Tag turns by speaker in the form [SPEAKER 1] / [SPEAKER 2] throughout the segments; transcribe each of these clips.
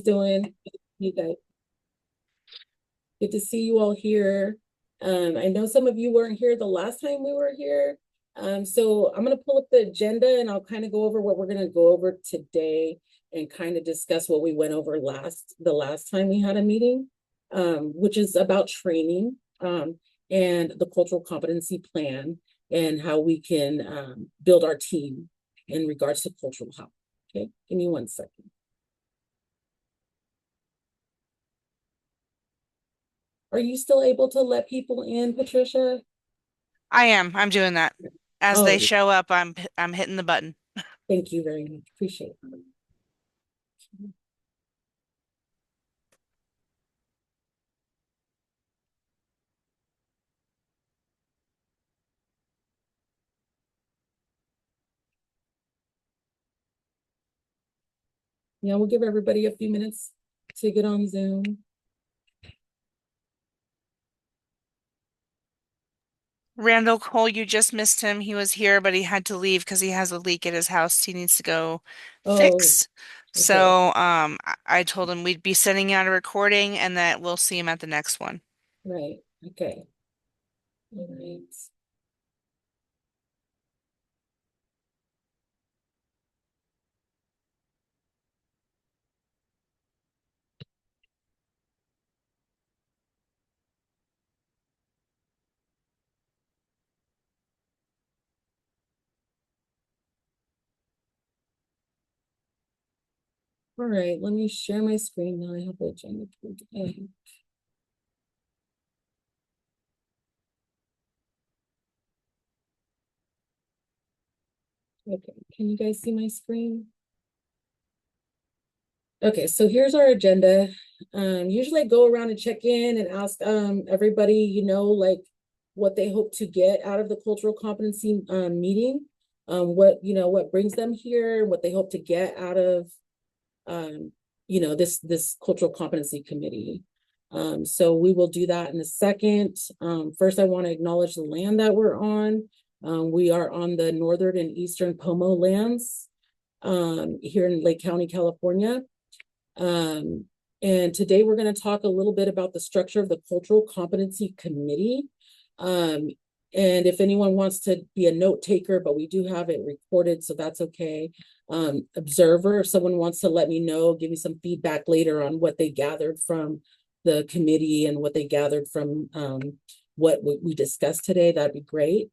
[SPEAKER 1] doing? You guys, good to see you all here. I know some of you weren't here the last time we were here. So I'm going to pull up the agenda and I'll kind of go over what we're going to go over today and kind of discuss what we went over the last time we had a meeting, which is about training and the cultural competency plan and how we can build our team in regards to cultural health. Okay, give me 1 second. Are you still able to let people in, Patricia?
[SPEAKER 2] I am. I'm doing that. As they
[SPEAKER 1] Oh,
[SPEAKER 2] show up, I'm hitting the button.
[SPEAKER 1] thank you very much. Appreciate it. Yeah, we'll give everybody a few minutes to get on Zoom.
[SPEAKER 2] Randall Cole, you just missed him. He was here, but he had to leave because he has a leak at his house he needs to go
[SPEAKER 1] Oh,
[SPEAKER 2] fix.
[SPEAKER 1] okay.
[SPEAKER 2] So, I told him we'd be sending out a recording and that we'll see him at the next one.
[SPEAKER 1] Right. Okay. All right. All right. Let me share my screen now. I have the agenda pulled in. Okay. Can you guys see my screen? Okay, so here's our agenda. Usually I go around and check in and ask everybody, like what they hope to get out of the cultural competency meeting, what brings them here, what they hope to get out of this cultural competency committee. So we will do that in a second. First, I want to acknowledge the land that we're on. We are on the northern and eastern Pomo lands here in Lake County, California. And today we're going to talk a little bit about the structure of the Cultural Competency Committee. Um, and if anyone wants to be a note taker, but we do have it recorded, so that's okay. Observer, if someone wants to let me know, give me some feedback later on what they gathered from the committee and what they gathered from what we discussed today, that'd be great.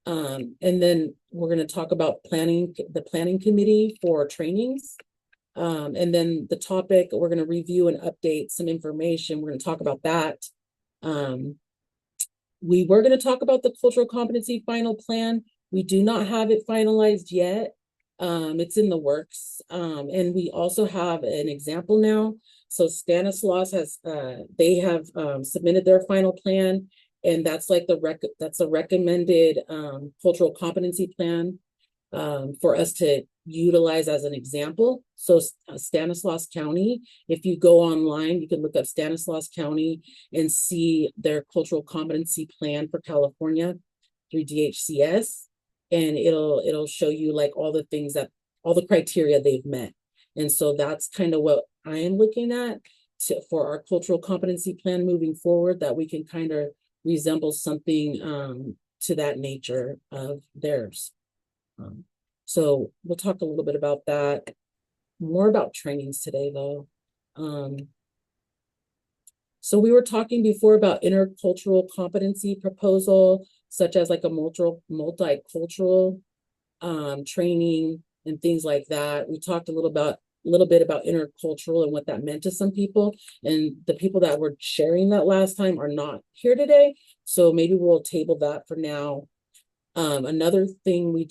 [SPEAKER 1] And then we're going to talk about the planning committee for trainings. And then the topic, we're going to review and update some information. We're going to talk about that. We were going to talk about the cultural competency final plan. We do not have it finalized yet. It's in the works. And we also have an example now. So Stanislaus they have submitted their final plan, and that's like that's a recommended cultural competency plan for us to utilize as an example. So Stanislaus County, if you go online, you can look up Stanislaus County and see their cultural competency plan for California through DHCS. And it'll show you like all the criteria they've met. And so that's kind of what I am looking at for our cultural competency plan moving forward, that we can kind of resemble something to that nature of theirs. So we'll talk a little bit about that, more about trainings today though. So we were talking before about intercultural competency proposal, such as like a multicultural training and things like that. We talked a little bit about intercultural and what that meant to some people. And the people that were sharing that last time are not here today. So maybe we'll table that for now. Another thing I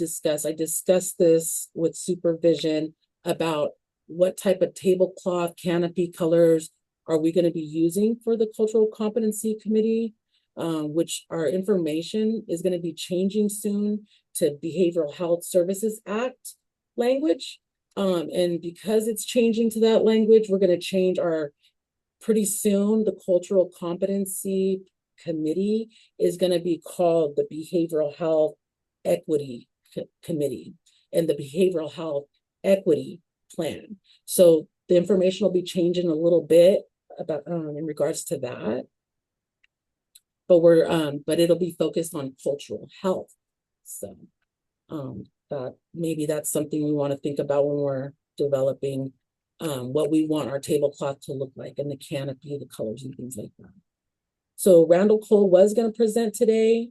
[SPEAKER 1] discussed this with supervision about what type of tablecloth canopy colors are we going to be using for the Cultural Competency Committee, which our information is going to be changing soon to Behavioral Health Services Act language. And because it's changing to that language, we're going to change pretty soon, the Cultural Competency Committee is going to be called the Behavioral Health Equity Committee and the Behavioral Health Equity Plan. So the information will be changing a little bit about in regards to that. But it'll be focused on cultural health. So that maybe that's something we want to think about when we're developing what we want our tablecloth to look like, and the canopy, the colors and things like that. So Randall Cole was going to present today.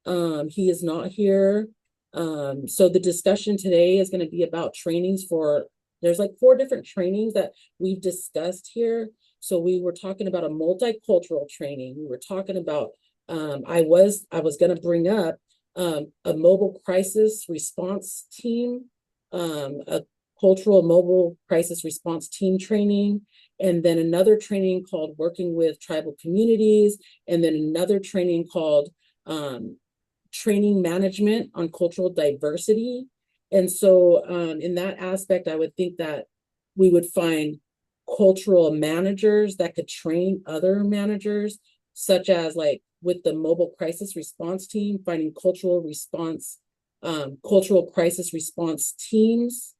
[SPEAKER 1] He is not here. So the discussion today is going to be about trainings there's like 4 different trainings that we've discussed here. So we were talking about a multicultural training. We were talking about, I was going to bring up a mobile crisis response team, a cultural mobile crisis response team training, and then another training called working with tribal communities, and then another training called training management on cultural diversity. And so in that aspect, I would think that we would find cultural managers that could train other managers, such as like with the mobile crisis response team, finding cultural crisis response teams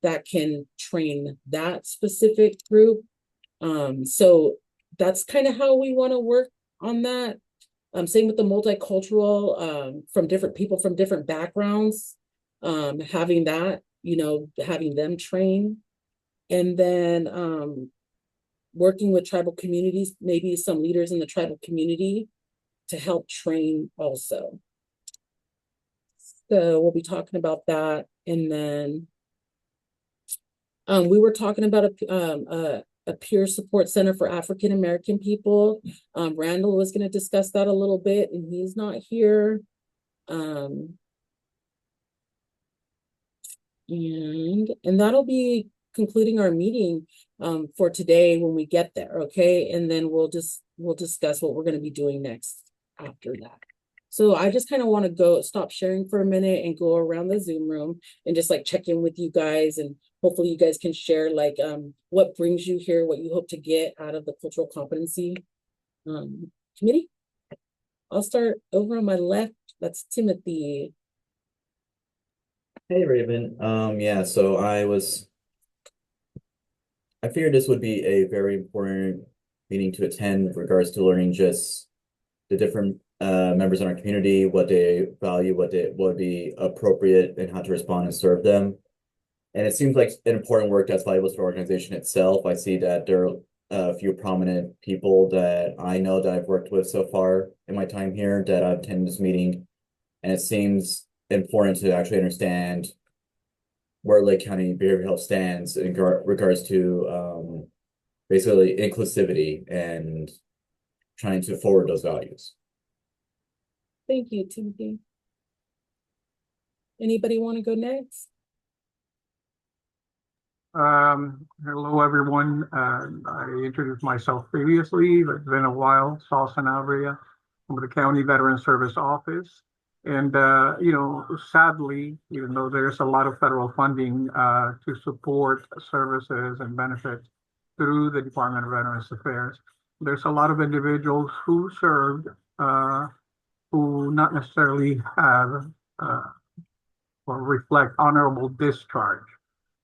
[SPEAKER 1] that can train that specific group. So that's kind of how we want to work on that. Same with the multicultural, from different people from different backgrounds, having that, having them train. And then working with tribal communities, maybe some leaders in the tribal community to help train also. So we'll be talking about that. And then we were talking about a peer support center for African American people. Randall was going to discuss that a little bit, and he's not here. And that'll be concluding our meeting for today when we get there, okay? And then we'll discuss what we're going to be doing next after that. So I just kind of want to stop sharing for a minute and go around the Zoom room and just like check in with you guys, and hopefully you guys can share like what brings you here, what you hope to get out of the cultural competency committee. I'll start over on my left. That's Timothy.
[SPEAKER 3] Hey Raven. Yeah, so I figured this would be a very important meeting to attend with regards to learning just the different members in our community, what they value, what would be appropriate, and how to respond and serve them. And it seems like an important work that's valuable to the organization itself. I see that there are a few prominent people that I know that I've worked with so far in my time here that I've attended this meeting. And it seems important to actually understand where Lake County Behavioral Health stands in regards to basically inclusivity and trying to forward those values.
[SPEAKER 1] Thank you, Timothy. Anybody want to go next?
[SPEAKER 4] Hello, everyone. I introduced myself previously, but it's been a while. Saul Sanabria from the County Veteran Service Office. And, sadly, even though there's a lot of federal funding to support services and benefits through the Department of Veterans Affairs, there's a lot of individuals who served who not necessarily have or reflect honorable discharge.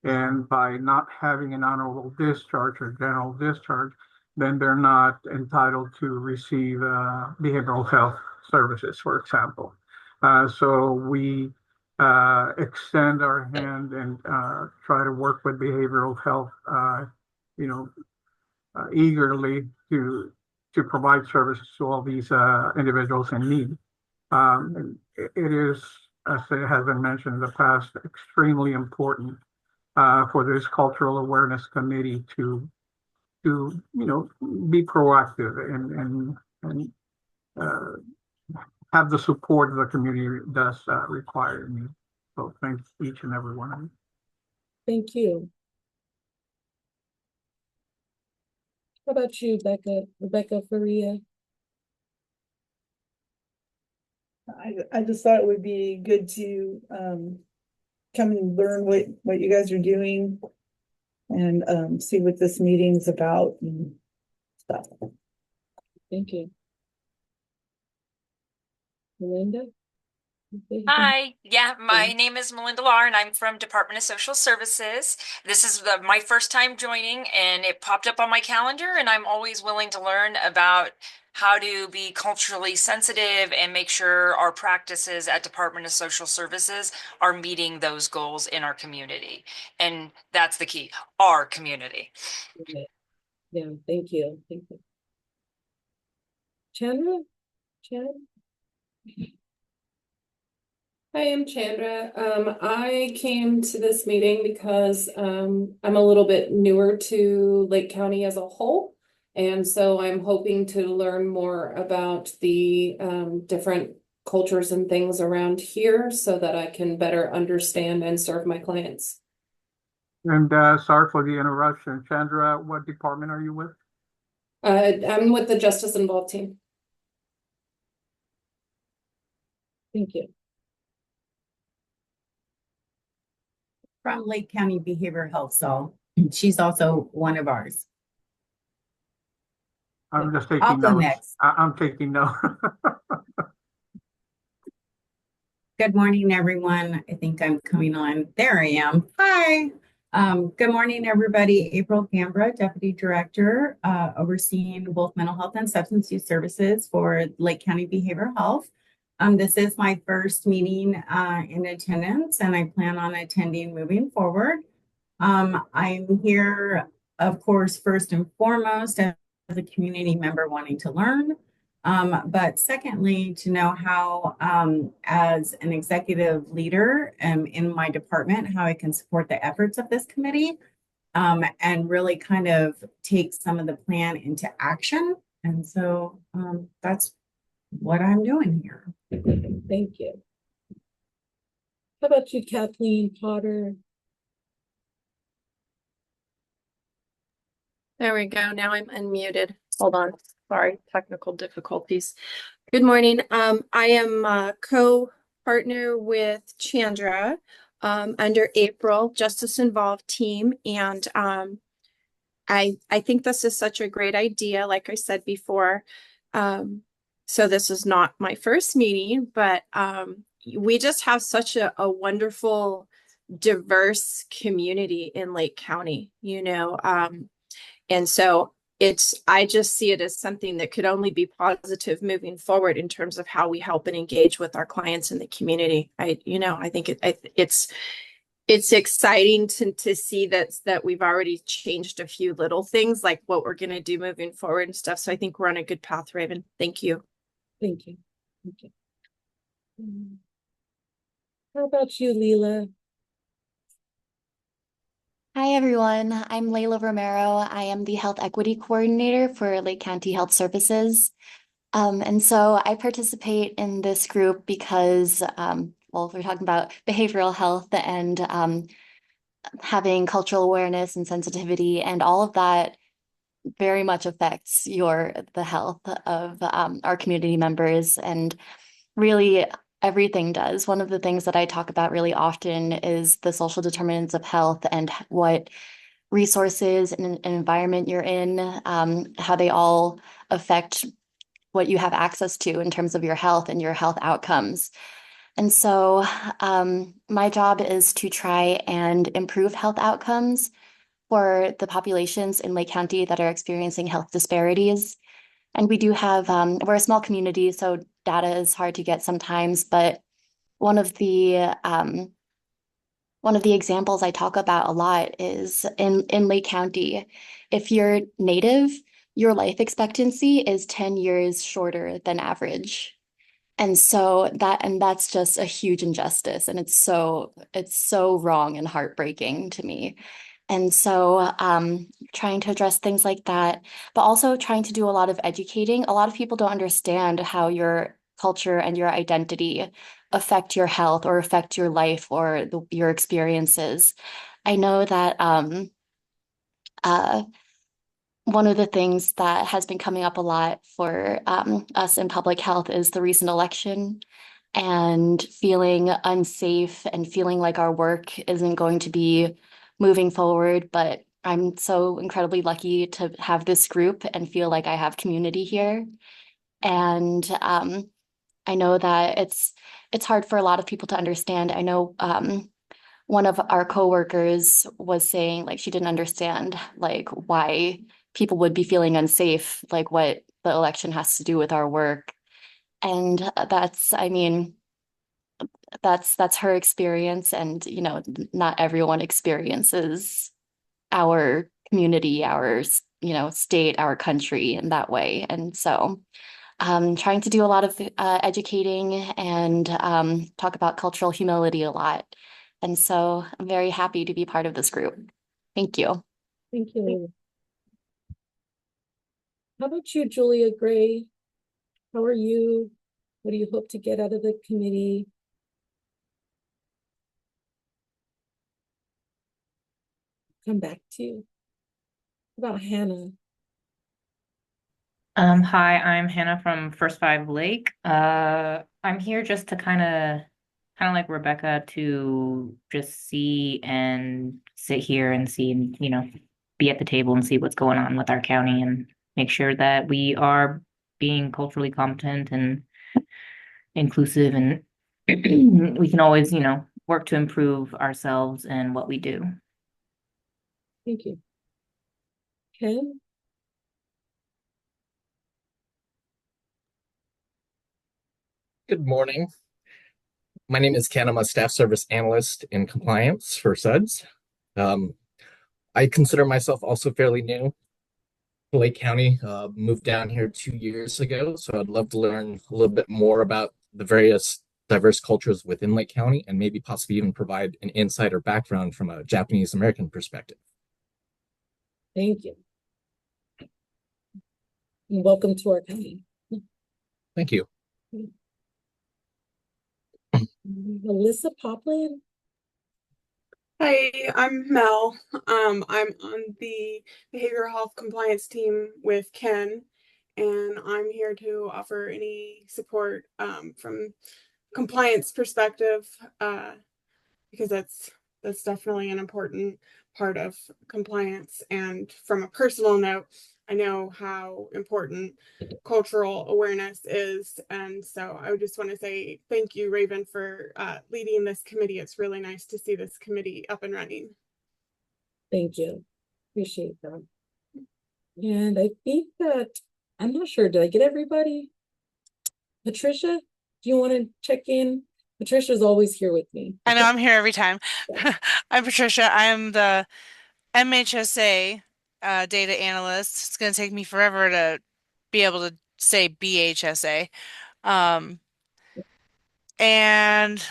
[SPEAKER 4] And by not having an honorable discharge or general discharge, then they're not entitled to receive behavioral health services, for example. So we extend our hand and try to work with behavioral health, eagerly to provide services to all these individuals in need. It is, as it has been mentioned in the past, extremely important for this cultural awareness committee to be proactive and have the support the community does require. So thanks each and every one of you.
[SPEAKER 1] Thank you. How about you, Rebecca Faria?
[SPEAKER 5] I just thought it would be good to come and learn what you guys are doing and see what this meeting's about and stuff.
[SPEAKER 1] Thank you. Melinda?
[SPEAKER 6] Hi, yeah, my name is Melinda Lahr and I'm from Department of Social Services. This is my first time joining and it popped up on my calendar and I'm always willing to learn about how to be culturally sensitive and make sure our practices at Department of Social Services are meeting those goals in our community. And that's the key, our community.
[SPEAKER 1] Okay. Yeah, thank you. Thank you. Chandra? Chad?
[SPEAKER 7] Hi, I'm Chandra. I came to this meeting because I'm a little bit newer to Lake County as a whole. And so I'm hoping to learn more about the different cultures and things around here so that I can better understand and serve my clients.
[SPEAKER 4] And sorry for the interruption. Chandra, what department are you with?
[SPEAKER 7] I'm with the Justice Involved team.
[SPEAKER 1] Thank you.
[SPEAKER 8] From Lake County Behavioral Health, so she's also one of ours.
[SPEAKER 4] I'm just
[SPEAKER 8] I'll
[SPEAKER 4] taking
[SPEAKER 8] go
[SPEAKER 4] notes.
[SPEAKER 8] next.
[SPEAKER 4] I'm taking notes.
[SPEAKER 8] Good morning, everyone. I think I'm coming on. There I am. Hi. Good morning, everybody. April Gambra, Deputy Director, overseeing both mental health and substance use services for Lake County Behavioral Health. This is my first meeting in attendance, and I plan on attending moving forward. I'm here, of course, first and foremost, as a community member wanting to learn. But secondly, to know how, as an executive leader in my department, how I can support the efforts of this committee and really kind of take some of the plan into action. And so that's what I'm doing here.
[SPEAKER 1] Thank you. How about you, Kathleen Potter?
[SPEAKER 9] There we go. Now I'm unmuted. Hold on. Sorry, technical difficulties. Good morning. I am a co-partner with Chandra under April Justice Involved team, and I think this is such a great idea. Like I said before, so this is not my first meeting, but we just have such a wonderful, diverse community in Lake County. And so I just see it as something that could only be positive moving forward in terms of how we help and engage with our clients in the community. I think it's exciting to see that we've already changed a few little things, like what we're going to do moving forward and stuff. So I think we're on a good path, Raven. Thank you.
[SPEAKER 1] Thank you. Thank you. How about you, Leela?
[SPEAKER 10] Hi, everyone. I'm Layla Romero. I am the Health Equity Coordinator for Lake County Health Services. And so I participate in this group because, well, we're talking about behavioral health and having cultural awareness and sensitivity, and all of that very much affects the health of our community members, and really everything does. One of the things that I talk about really often is the social determinants of health and what resources and an environment you're in, how they all affect what you have access to in terms of your health and your health outcomes. And so my job is to try and improve health outcomes for the populations in Lake County that are experiencing health disparities. And we do have, we're a small community, so data is hard to get sometimes, but one of the examples I talk about a lot is in Lake County, if you're Native, your life expectancy is 10 years shorter than average. And so that's just a huge injustice. And it's so wrong and heartbreaking to me. And so trying to address things like that, but also trying to do a lot of educating. A lot of people don't understand how your culture and your identity affect your health or affect your life or your experiences. I know that one of the things that has been coming up a lot for us in public health is the recent election and feeling unsafe and feeling like our work isn't going to be moving forward. But I'm so incredibly lucky to have this group and feel like I have community here. And I know that it's hard for a lot of people to understand. I know one of our coworkers was saying like she didn't understand like why people would be feeling unsafe, like what the election has to do with our work. And I mean, that's her experience, and you know, not everyone experiences our community, our you know, state, our country in that way. And so trying to do a lot of educating and talk about cultural humility a lot. And so I'm very happy to be part of this group. Thank you.
[SPEAKER 1] Thank you. How about you, Julia Gray? How are you? What do you hope to get out of the committee? Come back to you. How about Hannah?
[SPEAKER 11] Hi, I'm Hannah from First Five Lake. I'm here just to kind of like Rebecca, to just see and sit here and see, and be at the table and see what's going on with our county and make sure that we are being culturally competent and inclusive, and we can always, work to improve ourselves and what we do.
[SPEAKER 1] Thank you. Ken?
[SPEAKER 12] Good morning. My name is Ken. I'm a staff service analyst in compliance for SUDS. I consider myself also fairly new to Lake County. Moved down here 2 years ago, so I'd love to learn a little bit more about the various diverse cultures within Lake County, and maybe possibly even provide an insight or background from a Japanese American perspective.
[SPEAKER 1] Thank you. And welcome to our county.
[SPEAKER 12] Thank you.
[SPEAKER 1] Melissa Popland?
[SPEAKER 13] Hi, I'm Mel. I'm on the behavioral health compliance team with Ken, and I'm here to offer any support from compliance perspective, because that's definitely an important part of compliance. And from a personal note, I know how important cultural awareness is. And so I would just want to say thank you, Raven, for leading this committee. It's really nice to see this committee up and running.
[SPEAKER 1] Thank you. Appreciate that. And I think that, I'm not sure, did I get everybody? Patricia, do you want to check in? Patricia's always here with me.
[SPEAKER 2] I know I'm here every time. I'm Patricia. I am the MHSA data analyst. It's going to take me forever to be able to say BHSA. And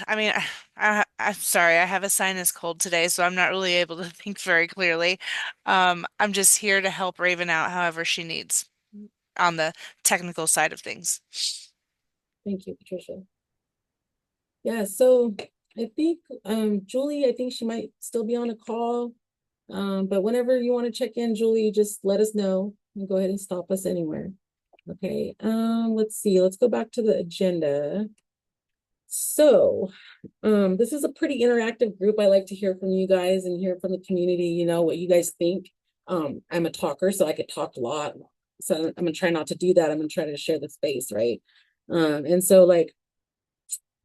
[SPEAKER 2] I mean, I'm sorry, I have a sinus cold today, so I'm not really able to think very clearly. I'm just here to help Raven out however she needs on the technical side of things.
[SPEAKER 1] Thank you, Patricia. Yeah, so I think Julie, I think she might still be on a call. But whenever you want to check in, Julie, just let us know and go ahead and stop us anywhere. Okay, let's see, let's go back to the agenda. So, this is a pretty interactive group. I like to hear from you guys and hear from the community, you know, what you guys think. I'm a talker, so I could talk a lot. So I'm gonna try not to do that. I'm gonna try to share the space, right? And so like,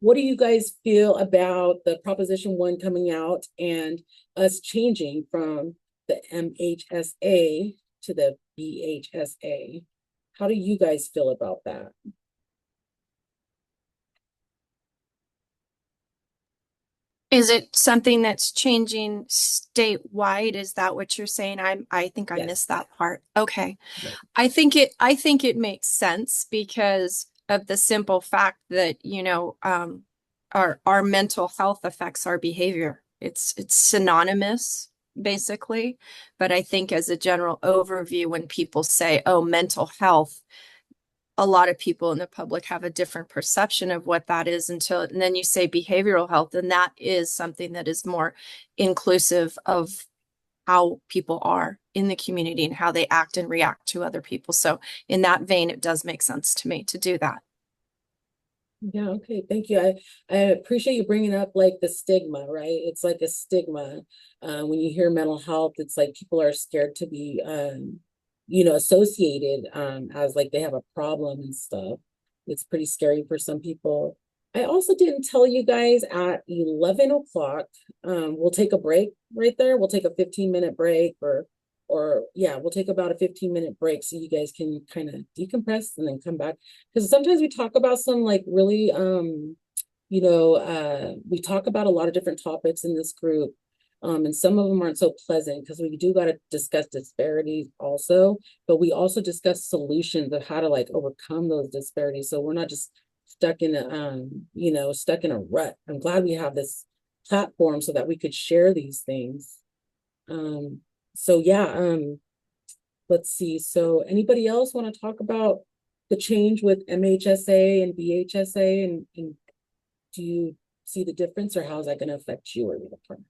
[SPEAKER 1] what do you guys feel about the Proposition 1 coming out and us changing from the MHSA to the BHSA? How do you guys feel about that?
[SPEAKER 9] Is it something that's changing statewide? Is that what you're saying? I think I
[SPEAKER 1] Yes.
[SPEAKER 9] missed that part. Okay.
[SPEAKER 1] Right.
[SPEAKER 9] I think it makes sense because of the simple fact that, you know, our mental health affects our behavior. It's synonymous basically, but I think as a general overview, when people say, oh, mental health, a lot of people in the public have a different perception of what that is and then you say behavioral health, and that is something that is more inclusive of how people are in the community and how they act and react to other people. So in that vein, it does make sense to me to do that.
[SPEAKER 1] Yeah, okay, thank you. I appreciate you bringing up like the stigma, right? It's like a stigma. When you hear mental health, it's like people are scared to be you know, associated as like they have a problem and stuff. It's pretty scary for some people. I also didn't tell you guys at 11 o'clock, we'll take a break right there. We'll take a 15-minute break or yeah, we'll take about a 15-minute break so you guys can kind of decompress and then come back. Because sometimes we talk about some like really, we talk about a lot of different topics in this group. And some of them aren't so pleasant because we do got to discuss disparities also, but we also discuss solutions of how to like overcome those disparities. So we're not just stuck in a rut. I'm glad we have this platform so that we could share these things. So yeah, let's see. So anybody else want to talk about the change with MHSA and BHSA and do you see the difference or how is that going to affect you or your department?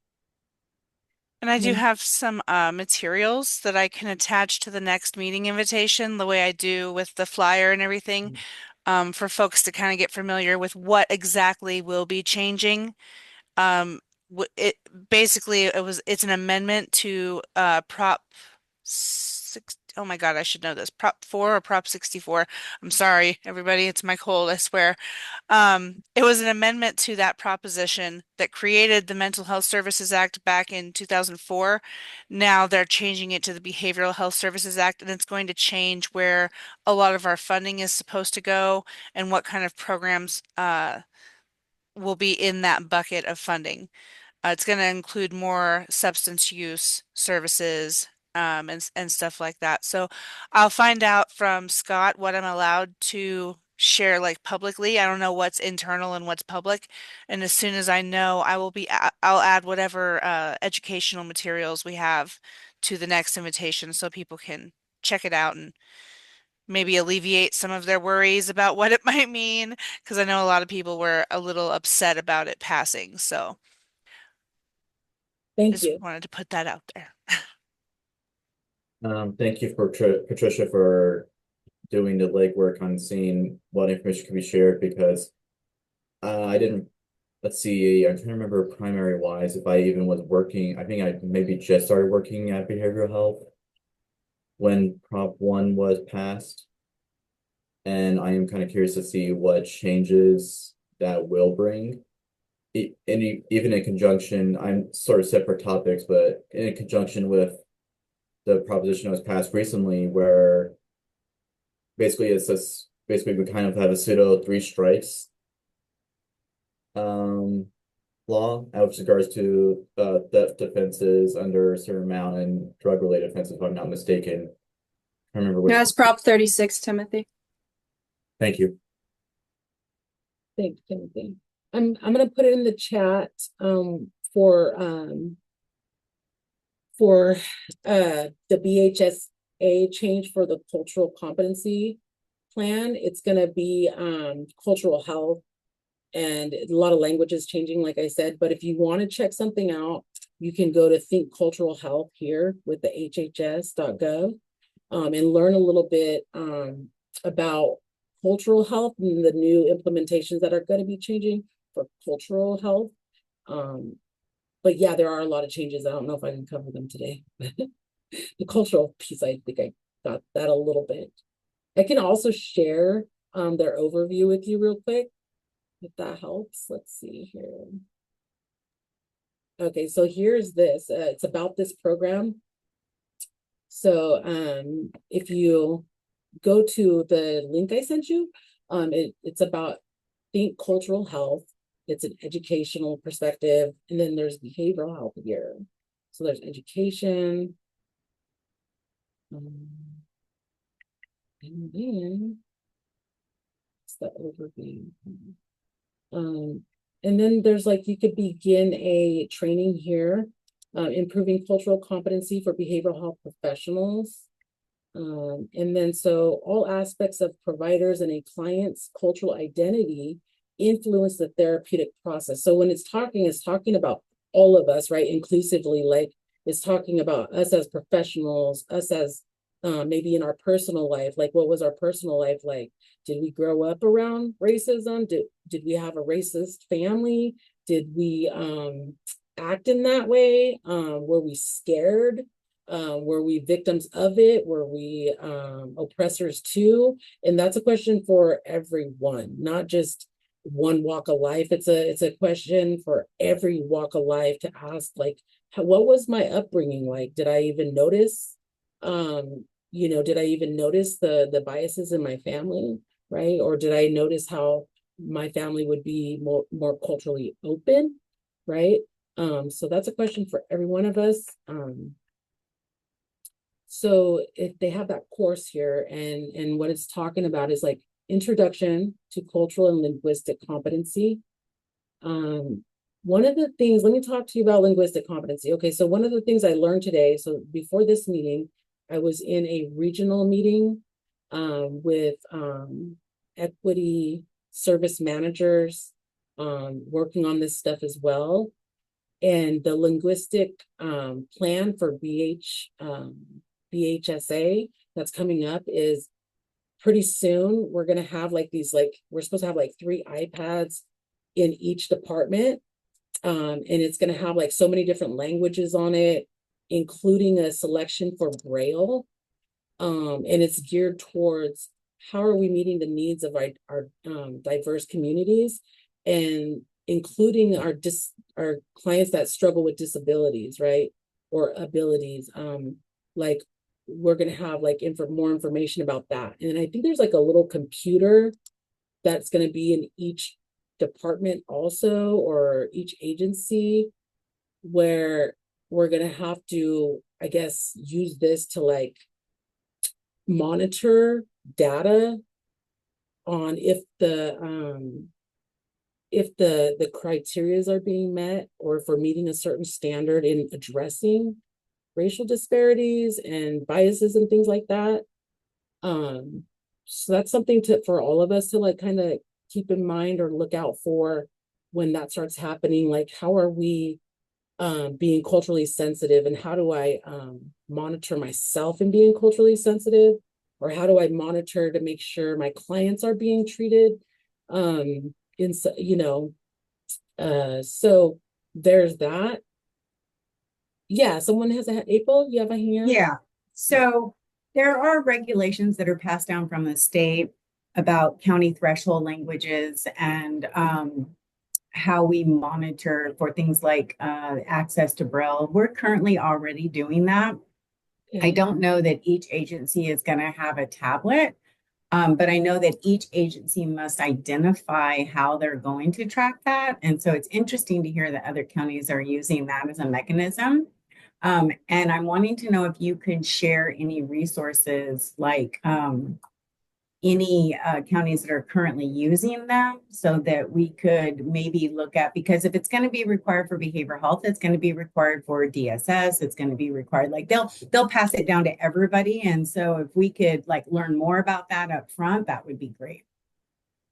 [SPEAKER 2] And I do have some materials that I can attach to the next meeting invitation, the way I do with the flyer and everything, for folks to kind of get familiar with what exactly will be changing. It basically it's an amendment to Prop 6. Oh my God, I should know this. Prop 4 or Prop 64. I'm sorry, everybody. It's my cold, I swear. It was an amendment to that proposition that created the Mental Health Services Act back in 2004. Now they're changing it to the Behavioral Health Services Act, and it's going to change where a lot of our funding is supposed to go and what kind of programs will be in that bucket of funding. It's going to include more substance use services and stuff like that. So I'll find out from Scott what I'm allowed to share like publicly. I don't know what's internal and what's public. And as soon as I know, I'll add whatever educational materials we have to the next invitation so people can check it out and maybe alleviate some of their worries about what it might mean, because I know a lot of people were a little upset about it passing. So
[SPEAKER 1] Thank
[SPEAKER 2] just
[SPEAKER 1] you.
[SPEAKER 2] wanted to put that out there.
[SPEAKER 3] Thank you for Patricia for doing the legwork on seeing what information can be shared because I didn't, let's see, I'm trying to remember primary wise if I even was working. I think I maybe just started working at behavioral health when Prop 1 was passed. And I am kind of curious to see what changes that will bring. Even in conjunction, I'm sort of separate topics, but in conjunction with the proposition that was passed recently, where basically it's this, basically we kind of have a pseudo three strikes law with regards to theft offenses under a certain amount and drug related offenses, if I'm not mistaken. I remember which.
[SPEAKER 9] No, it's Prop 36, Timothy.
[SPEAKER 3] Thank you.
[SPEAKER 1] Thanks, Timothy. I'm gonna put it in the chat for the BHSA change for the cultural competency plan. It's gonna be cultural health and a lot of language is changing, like I said, but if you want to check something out, you can go to Think Cultural Health here with the hhs.gov and learn a little bit about cultural health and the new implementations that are going to be changing for cultural health. But yeah, there are a lot of changes. I don't know if I can cover them today. The cultural piece, I think I got that a little bit. I can also share their overview with you real quick, if that helps. Let's see here. Okay, so here's this. It's about this program. So if you go to the link I sent you, it's about Think Cultural Health. It's an educational perspective, and then there's behavioral health here. So there's education, and then it's the overview. And then there's like, you could begin a training here, improving cultural competency for behavioral health professionals. And then so all aspects of providers and a client's cultural identity influence the therapeutic process. So when it's talking about all of us, right? Inclusively, like it's talking about us as professionals, us as maybe in our personal life, like what was our personal life like? Did we grow up around racism? Did we have a racist family? Did we act in that way? Were we scared Were we victims of it? Were we oppressors too? And that's a question for everyone, not just one walk of life. It's a question for every walk of life to ask, like, what was my upbringing like? Did I even notice? Did I even notice the biases in my family, right? Or did I notice how my family would be more culturally open, right? So that's a question for every one of us. So if they have that course here, and what it's talking about is like introduction to cultural and linguistic competency. One of the things, let me talk to you about linguistic competency. Okay, so one of the things I learned today, so before this meeting, I was in a regional meeting with equity service managers working on this stuff as well. And the linguistic plan for BHSA that's coming up is pretty soon. We're going to have like these, like, we're supposed to have like 3 iPads in each department. And it's going to have like so many different languages on it, including a selection for Braille. And it's geared towards how are we meeting the needs of our diverse communities, and including our clients that struggle with disabilities, right? Or abilities. Like we're going to have like more information about that. And I think there's like a little computer that's going to be in each department also, or each agency, where we're going to have to, I guess, use this to like monitor data on if the criterias are being met, or if we're meeting a certain standard in addressing racial disparities and biases and things like that. So that's something for all of us to like kind of keep in mind or look out for when that starts happening. Like, how are we being culturally sensitive, and how do I monitor myself in being culturally sensitive, or how do I monitor to make sure my clients are being treated so there's that. Yeah, someone has April, you have a hand?
[SPEAKER 8] Yeah. So there are regulations that are passed down from the state about county threshold languages and how we monitor for things like access to Braille. We're currently already doing that. I don't know that each agency is going to have a tablet, but I know that each agency must identify how they're going to track that. And so it's interesting to hear that other counties are using that as a mechanism. And I'm wanting to know if you could share any resources, like any counties that are currently using them, so that we could maybe look at, because if it's going to be required for behavioral health, it's going to be required for DSS, it's going to be required, like they'll pass it down to everybody. And so if we could like learn more about that up front, that would be great.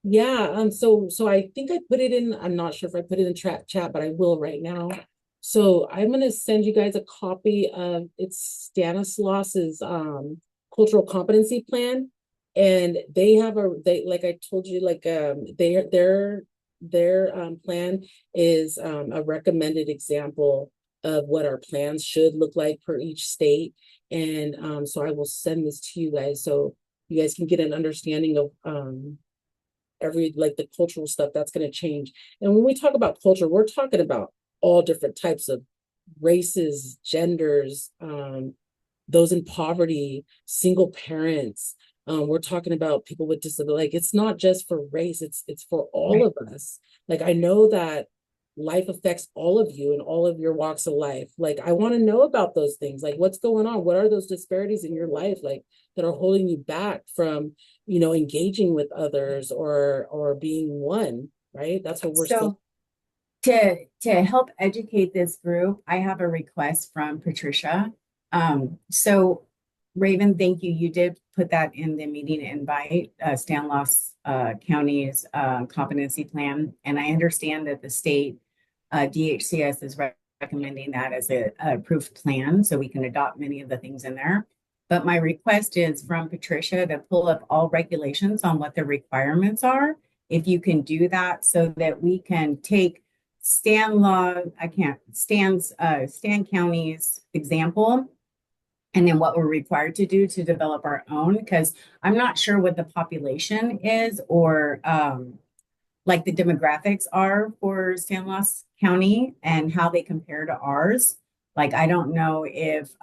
[SPEAKER 1] Yeah, so I think I put it in, I'm not sure if I put it in chat, but I will right now. So I'm going to send you guys a copy of Stanislaus's cultural competency plan. And they have like I told you, like their plan is a recommended example of what our plans should look like per each state. And so I will send this to you guys so you guys can get an understanding of the cultural stuff that's going to change. And when we talk about culture, we're talking about all different types of races, genders, those in poverty, single parents. We're talking about people with disability. Like, it's not just for race, it's for all of us. Like, I know that life affects all of you in all of your walks of life. Like, I want to know about those things. Like, what's going on? What are those disparities in your life, like, that are holding you back from, engaging with others or being one, right? That's what we're
[SPEAKER 8] so to help educate this group, I have a request from Patricia. So Raven, thank you. You did put that in the meeting invite, Stanislaus County's competency plan. And I understand that the state DHCS is recommending that as a approved plan, so we can adopt many of the things in there. But my request is from Patricia to pull up all regulations on what the requirements are. If you can do that, so that we can take Stan County's example and then what we're required to do to develop our own, because I'm not sure what the population is or like the demographics are for Stanislaus County and how they compare to ours. Like, I don't know if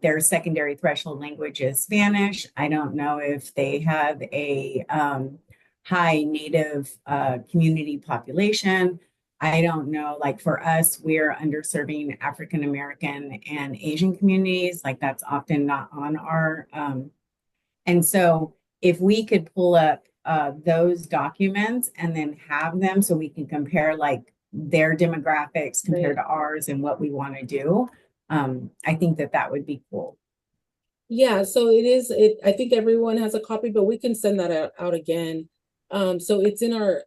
[SPEAKER 8] their secondary threshold language is Spanish. I don't know if they have a high Native community population. I don't know, like for us, we're underserving African American and Asian communities. Like, that's often not on our and so if we could pull up those documents and then have them so we can compare like their demographics compared to ours and what we want to do, I think that that would be cool.
[SPEAKER 1] Yeah, so I think everyone has a copy, but we can send that out again. So it's in our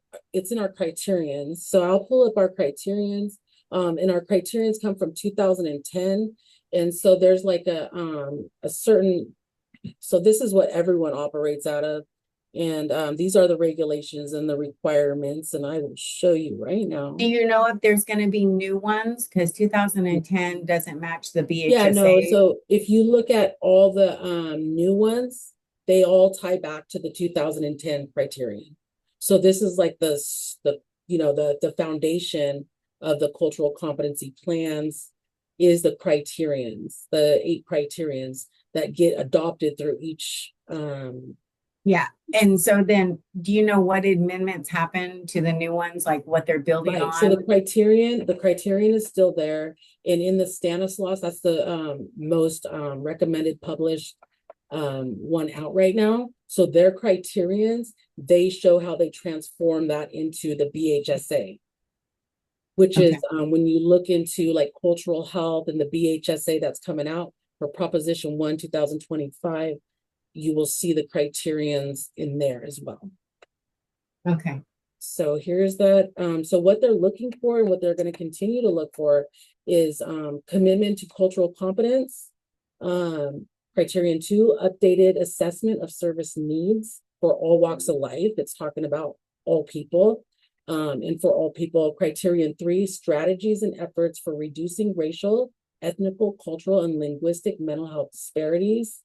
[SPEAKER 1] criterions. So I'll pull up our criterions. And our criterions come from 2010. And so there's like a certain, so this is what everyone operates out of. And these are the regulations and the requirements, and I will show you right now.
[SPEAKER 8] Do you know if there's going to be new ones? Because 2010 doesn't match the BHSA.
[SPEAKER 1] Yeah, no. So if you look at all the new ones, they all tie back to the 2010 criterion. So this is like the foundation of the cultural competency plans is the criterions, the 8 criterions that get adopted through each
[SPEAKER 8] yeah. And so then do you know what amendments happen to the new ones, like what they're building on?
[SPEAKER 1] So the criterion is still there. And in the Stanislaus, that's the most recommended published one out right now. So their criterions, they show how they transform that into the BHSA, which is when you look into like cultural health and the BHSA that's coming out for Proposition 1, 2025, you will see the criterions in there as well.
[SPEAKER 8] Okay.
[SPEAKER 1] So here's that. So what they're looking for and what they're going to continue to look for is commitment to cultural competence. Criterion 2, updated assessment of service needs for all walks of life. It's talking about all people. And for all people, criterion 3, strategies and efforts for reducing racial, ethnical, cultural, and linguistic mental health disparities.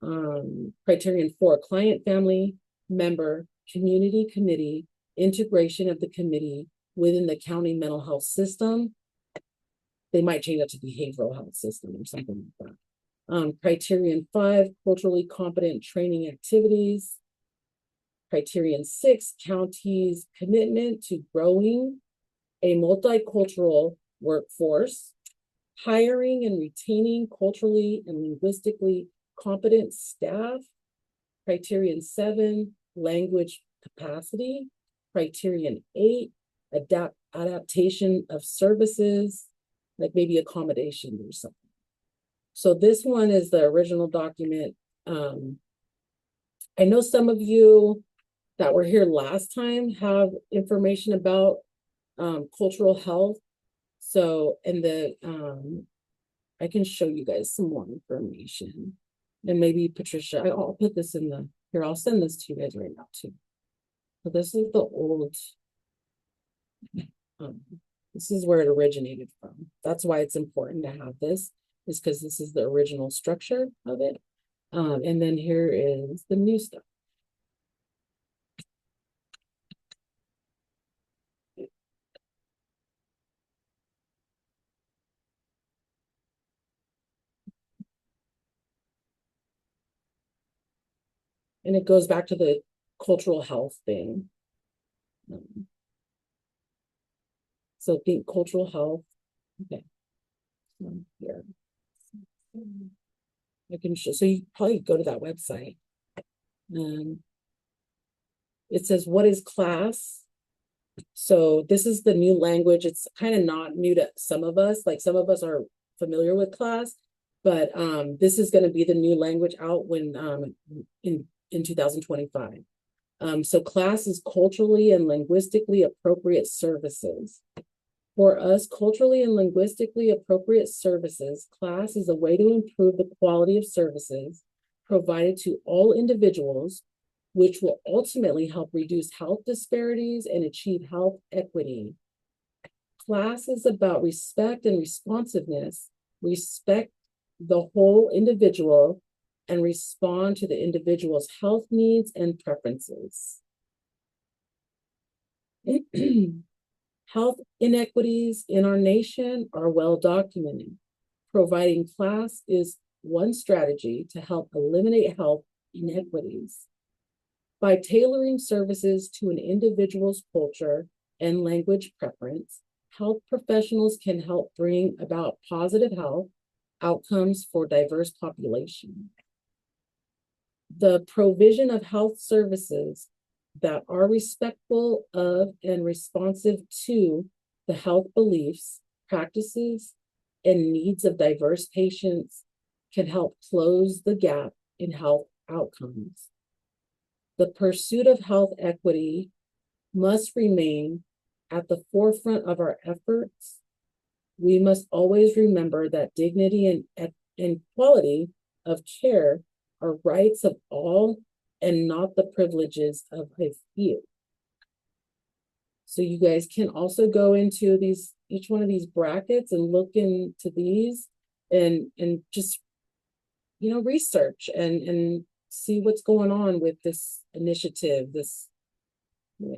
[SPEAKER 1] Criterion 4, client, family, member, community, committee, integration of the committee within the county mental health system. They might change that to behavioral health system or something like that. Criterion 5, culturally competent training activities. Criterion 6, county's commitment to growing a multicultural workforce, hiring and retaining culturally and linguistically competent staff. Criterion 7, language capacity. Criterion 8, adaptation of services, like maybe accommodation or something. So this one is the original document. I know some of you that were here last time have information about cultural health. So in the I can show you guys some more information. And maybe Patricia, I'll put this in the here, I'll send this to you guys right now too. So this is the old this is where it originated from. That's why it's important to have this, is because this is the original structure of it. And then here is the new stuff. And it goes back to the cultural health thing. So think cultural health. Okay. Here. I can show, so you probably go to that website. It says, what is class? So this is the new language. It's kind of not new to some of us. Like some of us are familiar with class, but this is going to be the new language out when in 2025. So class is culturally and linguistically appropriate services. For us, culturally and linguistically appropriate services, class is a way to improve the quality of services provided to all individuals, which will ultimately help reduce health disparities and achieve health equity. Class is about respect and responsiveness, respect the whole individual and respond to the individual's health needs and preferences. Health inequities in our nation are well documented. Providing class is one strategy to help eliminate health inequities. By tailoring services to an individual's culture and language preference, health professionals can help bring about positive health outcomes for diverse populations. The provision of health services that are respectful of and responsive to the health beliefs, practices, and needs of diverse patients can help close the gap in health outcomes. The pursuit of health equity must remain at the forefront of our efforts. We must always remember that dignity and quality of care are rights of all and not the privileges of a few. So you guys can also go into each one of these brackets and look into these and just, research and see what's going on with this initiative. Do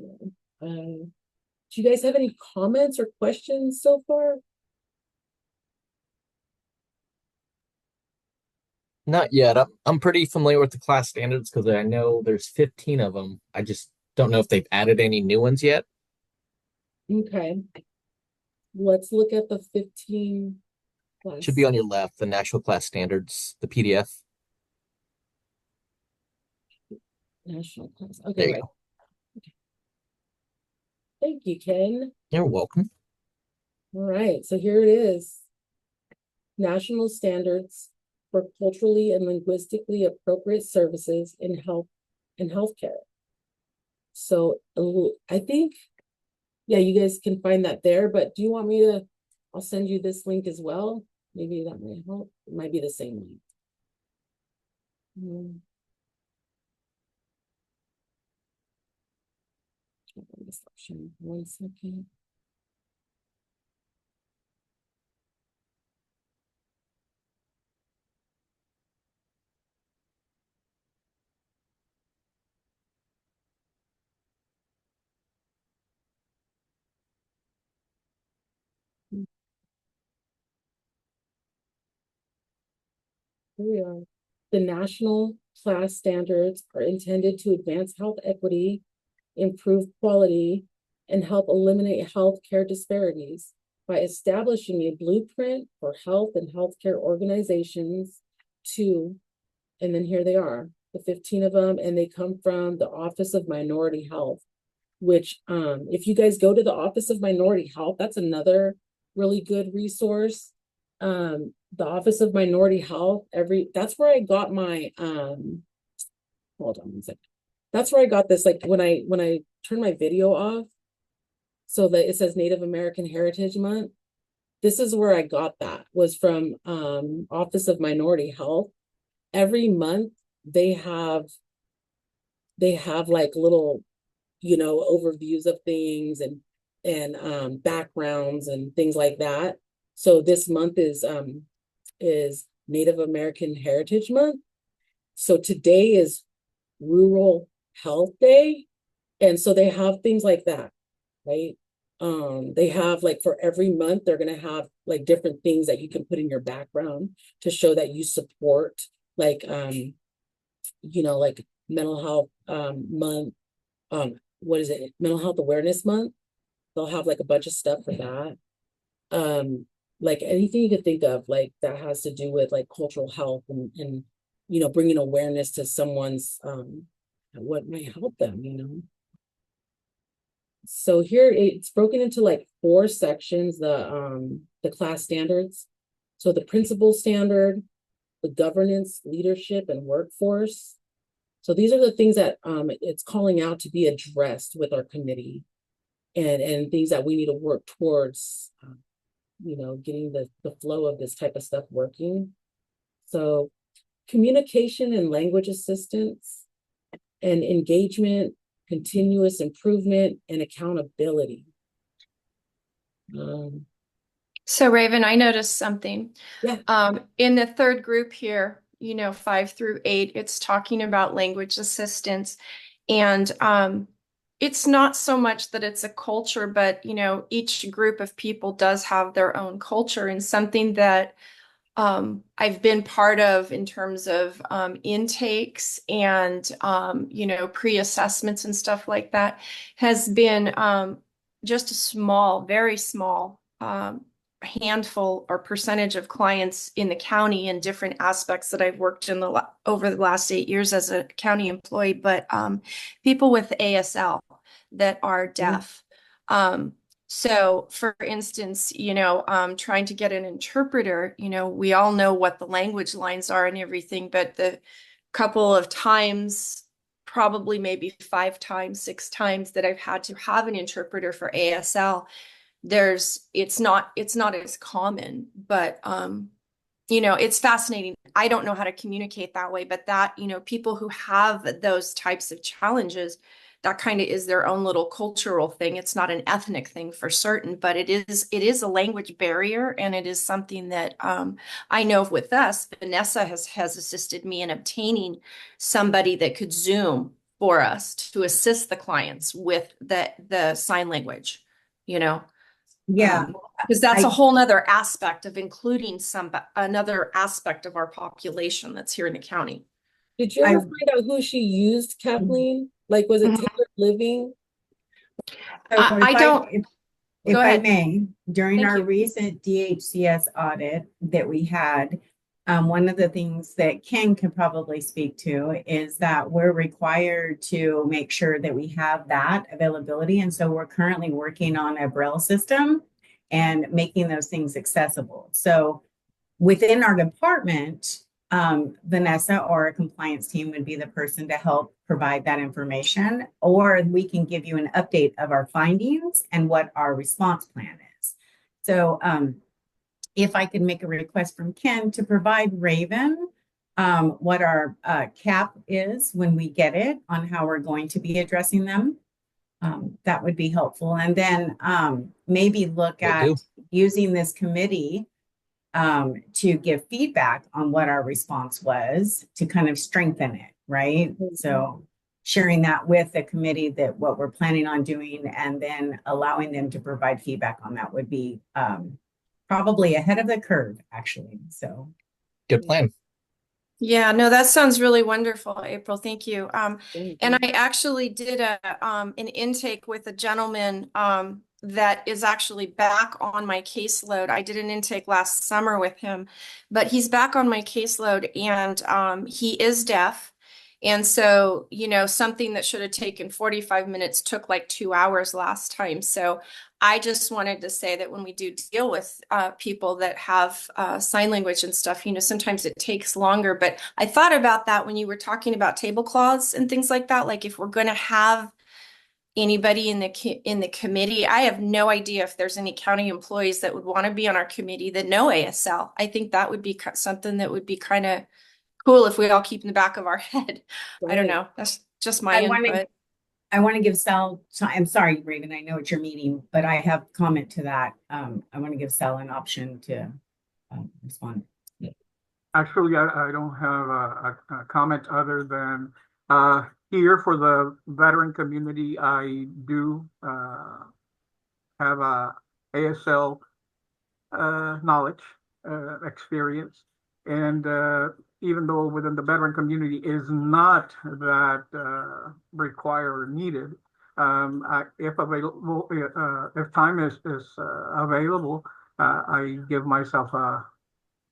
[SPEAKER 1] you guys have any comments or questions so far?
[SPEAKER 12] Not yet. I'm pretty familiar with the class standards because I know there's 15 of them. I just don't know if they've added any new ones yet.
[SPEAKER 1] Okay. Let's look at the 15 class.
[SPEAKER 12] Should be on your left, the national class standards, the PDF.
[SPEAKER 1] National class.
[SPEAKER 12] There
[SPEAKER 1] Okay,
[SPEAKER 12] you
[SPEAKER 1] right.
[SPEAKER 12] go.
[SPEAKER 1] Okay. Thank you, Ken.
[SPEAKER 12] You're welcome.
[SPEAKER 1] All right, so here it is. National standards for culturally and linguistically appropriate services in health and healthcare. So I think, yeah, you guys can find that there, but do you want me to, I'll send you this link as well. Maybe that might help. It might be the same link. This option, 1 second. Here we are. The national class standards are intended to advance health equity, improve quality, and help eliminate healthcare disparities by establishing a blueprint for health and healthcare organizations and then here they are, the 15 of them, and they come from the Office of Minority Health, which if you guys go to the Office of Minority Health, that's another really good resource. The Office of Minority Health, that's where I got my hold on 1 second. That's where I got this, like when I turn my video off, so that it says Native American Heritage Month. This is where I got that, was from Office of Minority Health. Every month they have like little, overviews of things and backgrounds and things like that. So this month is Native American Heritage Month. So today is Rural Health Day. And so they have things like that, right? They have like for every month, they're going to have like different things that you can put in your background to show that you support like, like mental health month. What is it? Mental Health Awareness Month. They'll have like a bunch of stuff for that. Like anything you could think of, like that has to do with like cultural health and bringing awareness to someone's what might help them. So here it's broken into like 4 sections, the class standards. So the principal standard, the governance, leadership, and workforce. So these are the things that it's calling out to be addressed with our committee and things that we need to work towards, getting the flow of this type of stuff working. So communication and language assistance and engagement, continuous improvement, and accountability.
[SPEAKER 9] So Raven, I noticed something.
[SPEAKER 1] Yeah.
[SPEAKER 9] In the third group here, 5 through 8, it's talking about language assistance. And it's not so much that it's a culture, but each group of people does have their own culture, and something that I've been part of in terms of intakes and pre-assessments and stuff like that has been just a small, very small handful or percentage of clients in the county in different aspects that I've worked in over the last 8 years as a county employee, but people with ASL that are deaf. So for instance, trying to get an interpreter, we all know what the language lines are and everything, but the couple of times, probably maybe 5 times, 6 times that I've had to have an interpreter for ASL, it's not as common, but it's fascinating. I don't know how to communicate that way, but that, people who have those types of challenges, that kind of is their own little cultural thing. It's not an ethnic thing for certain, but it is a language barrier, and it is something that I know with us, Vanessa has assisted me in obtaining somebody that could Zoom for us to assist the clients with the sign language,
[SPEAKER 8] Yeah.
[SPEAKER 9] because that's a whole nother aspect of including another aspect of our population that's here in the county.
[SPEAKER 1] Did you ever find out who she used, Kathleen? Like, was it Taylor Living?
[SPEAKER 9] I don't.
[SPEAKER 8] If
[SPEAKER 9] Go
[SPEAKER 8] I
[SPEAKER 9] ahead.
[SPEAKER 8] may, during
[SPEAKER 9] Thank
[SPEAKER 8] our
[SPEAKER 9] you.
[SPEAKER 8] recent DHCS audit that we had, one of the things that Ken could probably speak to is that we're required to make sure that we have that availability. And so we're currently working on a Braille system and making those things accessible. So within our department, Vanessa or a compliance team would be the person to help provide that information, or we can give you an update of our findings and what our response plan is. So if I could make a request from Ken to provide Raven what our cap is when we get it on how we're going to be addressing them, that would be helpful. And then maybe look at using this committee to give feedback on what our response was to kind of strengthen it, right? So sharing that with the committee that what we're planning on doing, and then allowing them to provide feedback on that would be probably ahead of the curve, actually. So
[SPEAKER 12] good plan.
[SPEAKER 9] Yeah, no, that sounds really wonderful, April. Thank you. And I actually did an intake with a gentleman that is actually back on my caseload. I did an intake last summer with him, but he's back on my caseload, and he is deaf. And so, something that should have taken 45 minutes took like 2 hours last time. So I just wanted to say that when we do deal with people that have sign language and stuff, sometimes it takes longer. But I thought about that when you were talking about tablecloths and things like that. Like if we're going to have anybody in the committee, I have no idea if there's any county employees that would want to be on our committee that know ASL. I think that would be something that would be kind of cool if we all keep in the back of our head. Right. I don't know. That's just my input.
[SPEAKER 8] I want to give Sal, I'm sorry, Raven, I know it's your meeting, but I have comment to that. I want to give Sal an option to respond.
[SPEAKER 4] Actually, I don't have a comment other than here for the veteran community. I do have a ASL knowledge, experience, and even though within the veteran community is not that required or needed, if available, if time is available, I give myself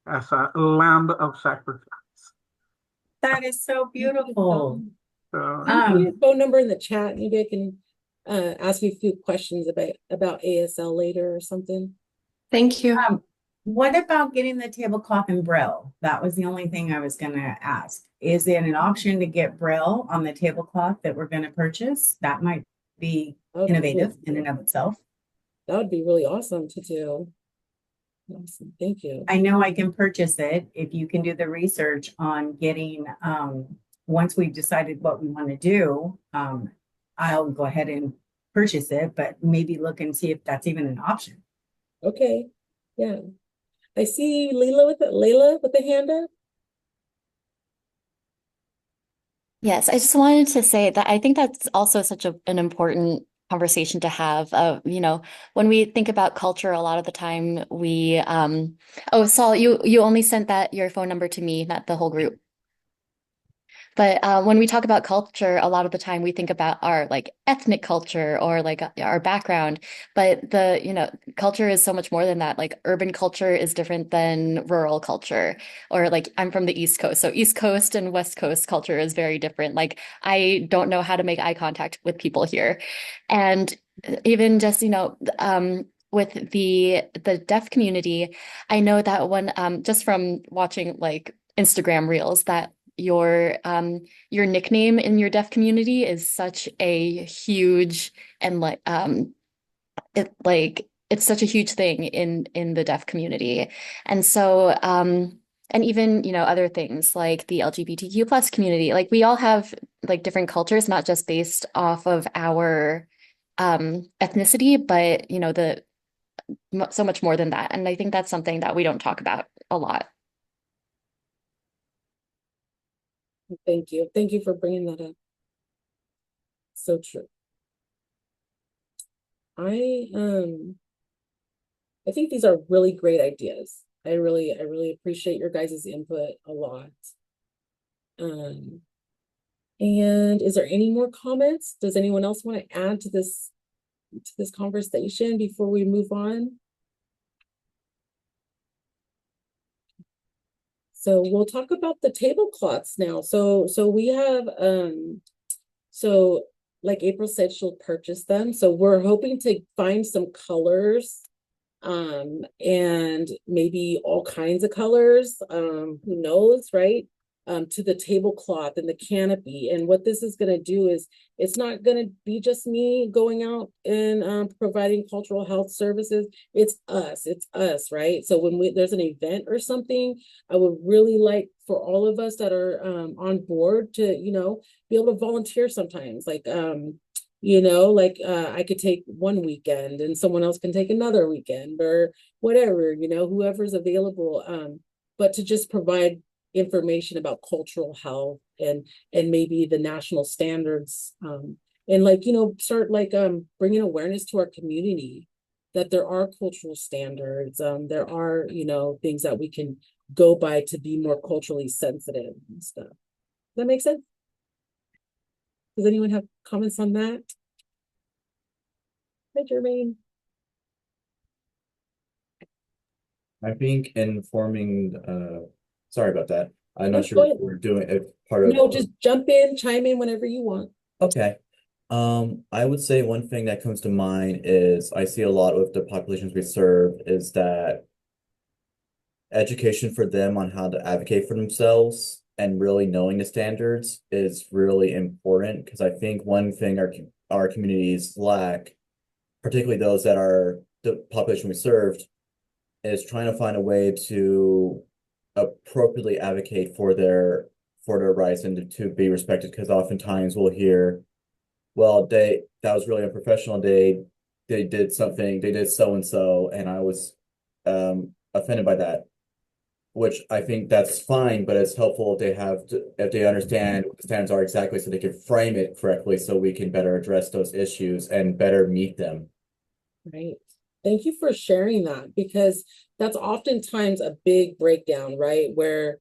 [SPEAKER 4] as a lamb of sacrifice.
[SPEAKER 8] That is so beautiful.
[SPEAKER 1] Your phone number in the chat. Maybe I can ask you a few questions about ASL later or something.
[SPEAKER 9] Thank you.
[SPEAKER 8] What about getting the tablecloth in Braille? That was the only thing I was going to ask. Is it an option to get Braille on the tablecloth that we're going to purchase? That might be innovative in and of itself.
[SPEAKER 1] That would be really awesome to do. Awesome. Thank you.
[SPEAKER 8] I know I can purchase it if you can do the research on getting, once we've decided what we want to do, I'll go ahead and purchase it, but maybe look and see if that's even an option.
[SPEAKER 1] Okay. Yeah. I see Layla with the hand up.
[SPEAKER 10] Yes, I just wanted to say that I think that's also such an important conversation to have. When we think about culture, a lot of the time oh, Saul, you only sent your phone number to me, not the whole group. But when we talk about culture, a lot of the time we think about our like ethnic culture or like our background. But culture is so much more than that. Like urban culture is different than rural culture. Or like I'm from the East Coast. So East Coast and West Coast culture is very different. Like I don't know how to make eye contact with people here. And even just, with the deaf community, I know that when just from watching like Instagram reels that your nickname in your deaf community is such a huge and it's such a huge thing in the deaf community. And so and even other things like the LGBTQ plus community, like we all have like different cultures, not just based off of our ethnicity, but so much more than that. And I think that's something that we don't talk about a lot.
[SPEAKER 1] Thank you. Thank you for bringing that up. So true. I think these are really great ideas. I really appreciate your guys' input a lot. And is there any more comments? Does anyone else want to add to this conversation before we move on? So we'll talk about the tablecloths now. So we have so like April said, she'll purchase them. So we're hoping to find some colors and maybe all kinds of colors, who knows, right? To the tablecloth and the canopy. And what this is going to do is it's not going to be just me going out and providing cultural health services. It's us, right? So when there's an event or something, I would really like for all of us that are on board to, be able to volunteer sometimes. Like, I could take one weekend and someone else can take another weekend or whatever, whoever's available. But to just provide information about cultural health and maybe the national standards, and start bringing awareness to our community that there are cultural standards. There are, things that we can go by to be more culturally sensitive and stuff. Does that make sense? Does anyone have comments on that? Hi, Jermaine.
[SPEAKER 3] I think informing, sorry about that. I'm
[SPEAKER 1] No,
[SPEAKER 3] not
[SPEAKER 1] go
[SPEAKER 3] sure if
[SPEAKER 1] ahead.
[SPEAKER 3] we're doing it part of.
[SPEAKER 1] No, just jump in, chime in whenever you want.
[SPEAKER 3] Okay. I would say one thing that comes to mind is I see a lot with the populations we serve is that education for them on how to advocate for themselves and really knowing the standards is really important because I think one thing our communities lack, particularly those that are the population we served, is trying to find a way to appropriately advocate for their rights and to be respected. Because oftentimes we'll hear, well, that was really unprofessional. They did something, they did so and so, and I was offended by that. Which I think that's fine, but it's helpful if they understand what the standards are exactly so they can frame it correctly so we can better address those issues and better meet them.
[SPEAKER 1] Right. Thank you for sharing that because that's oftentimes a big breakdown, right? Where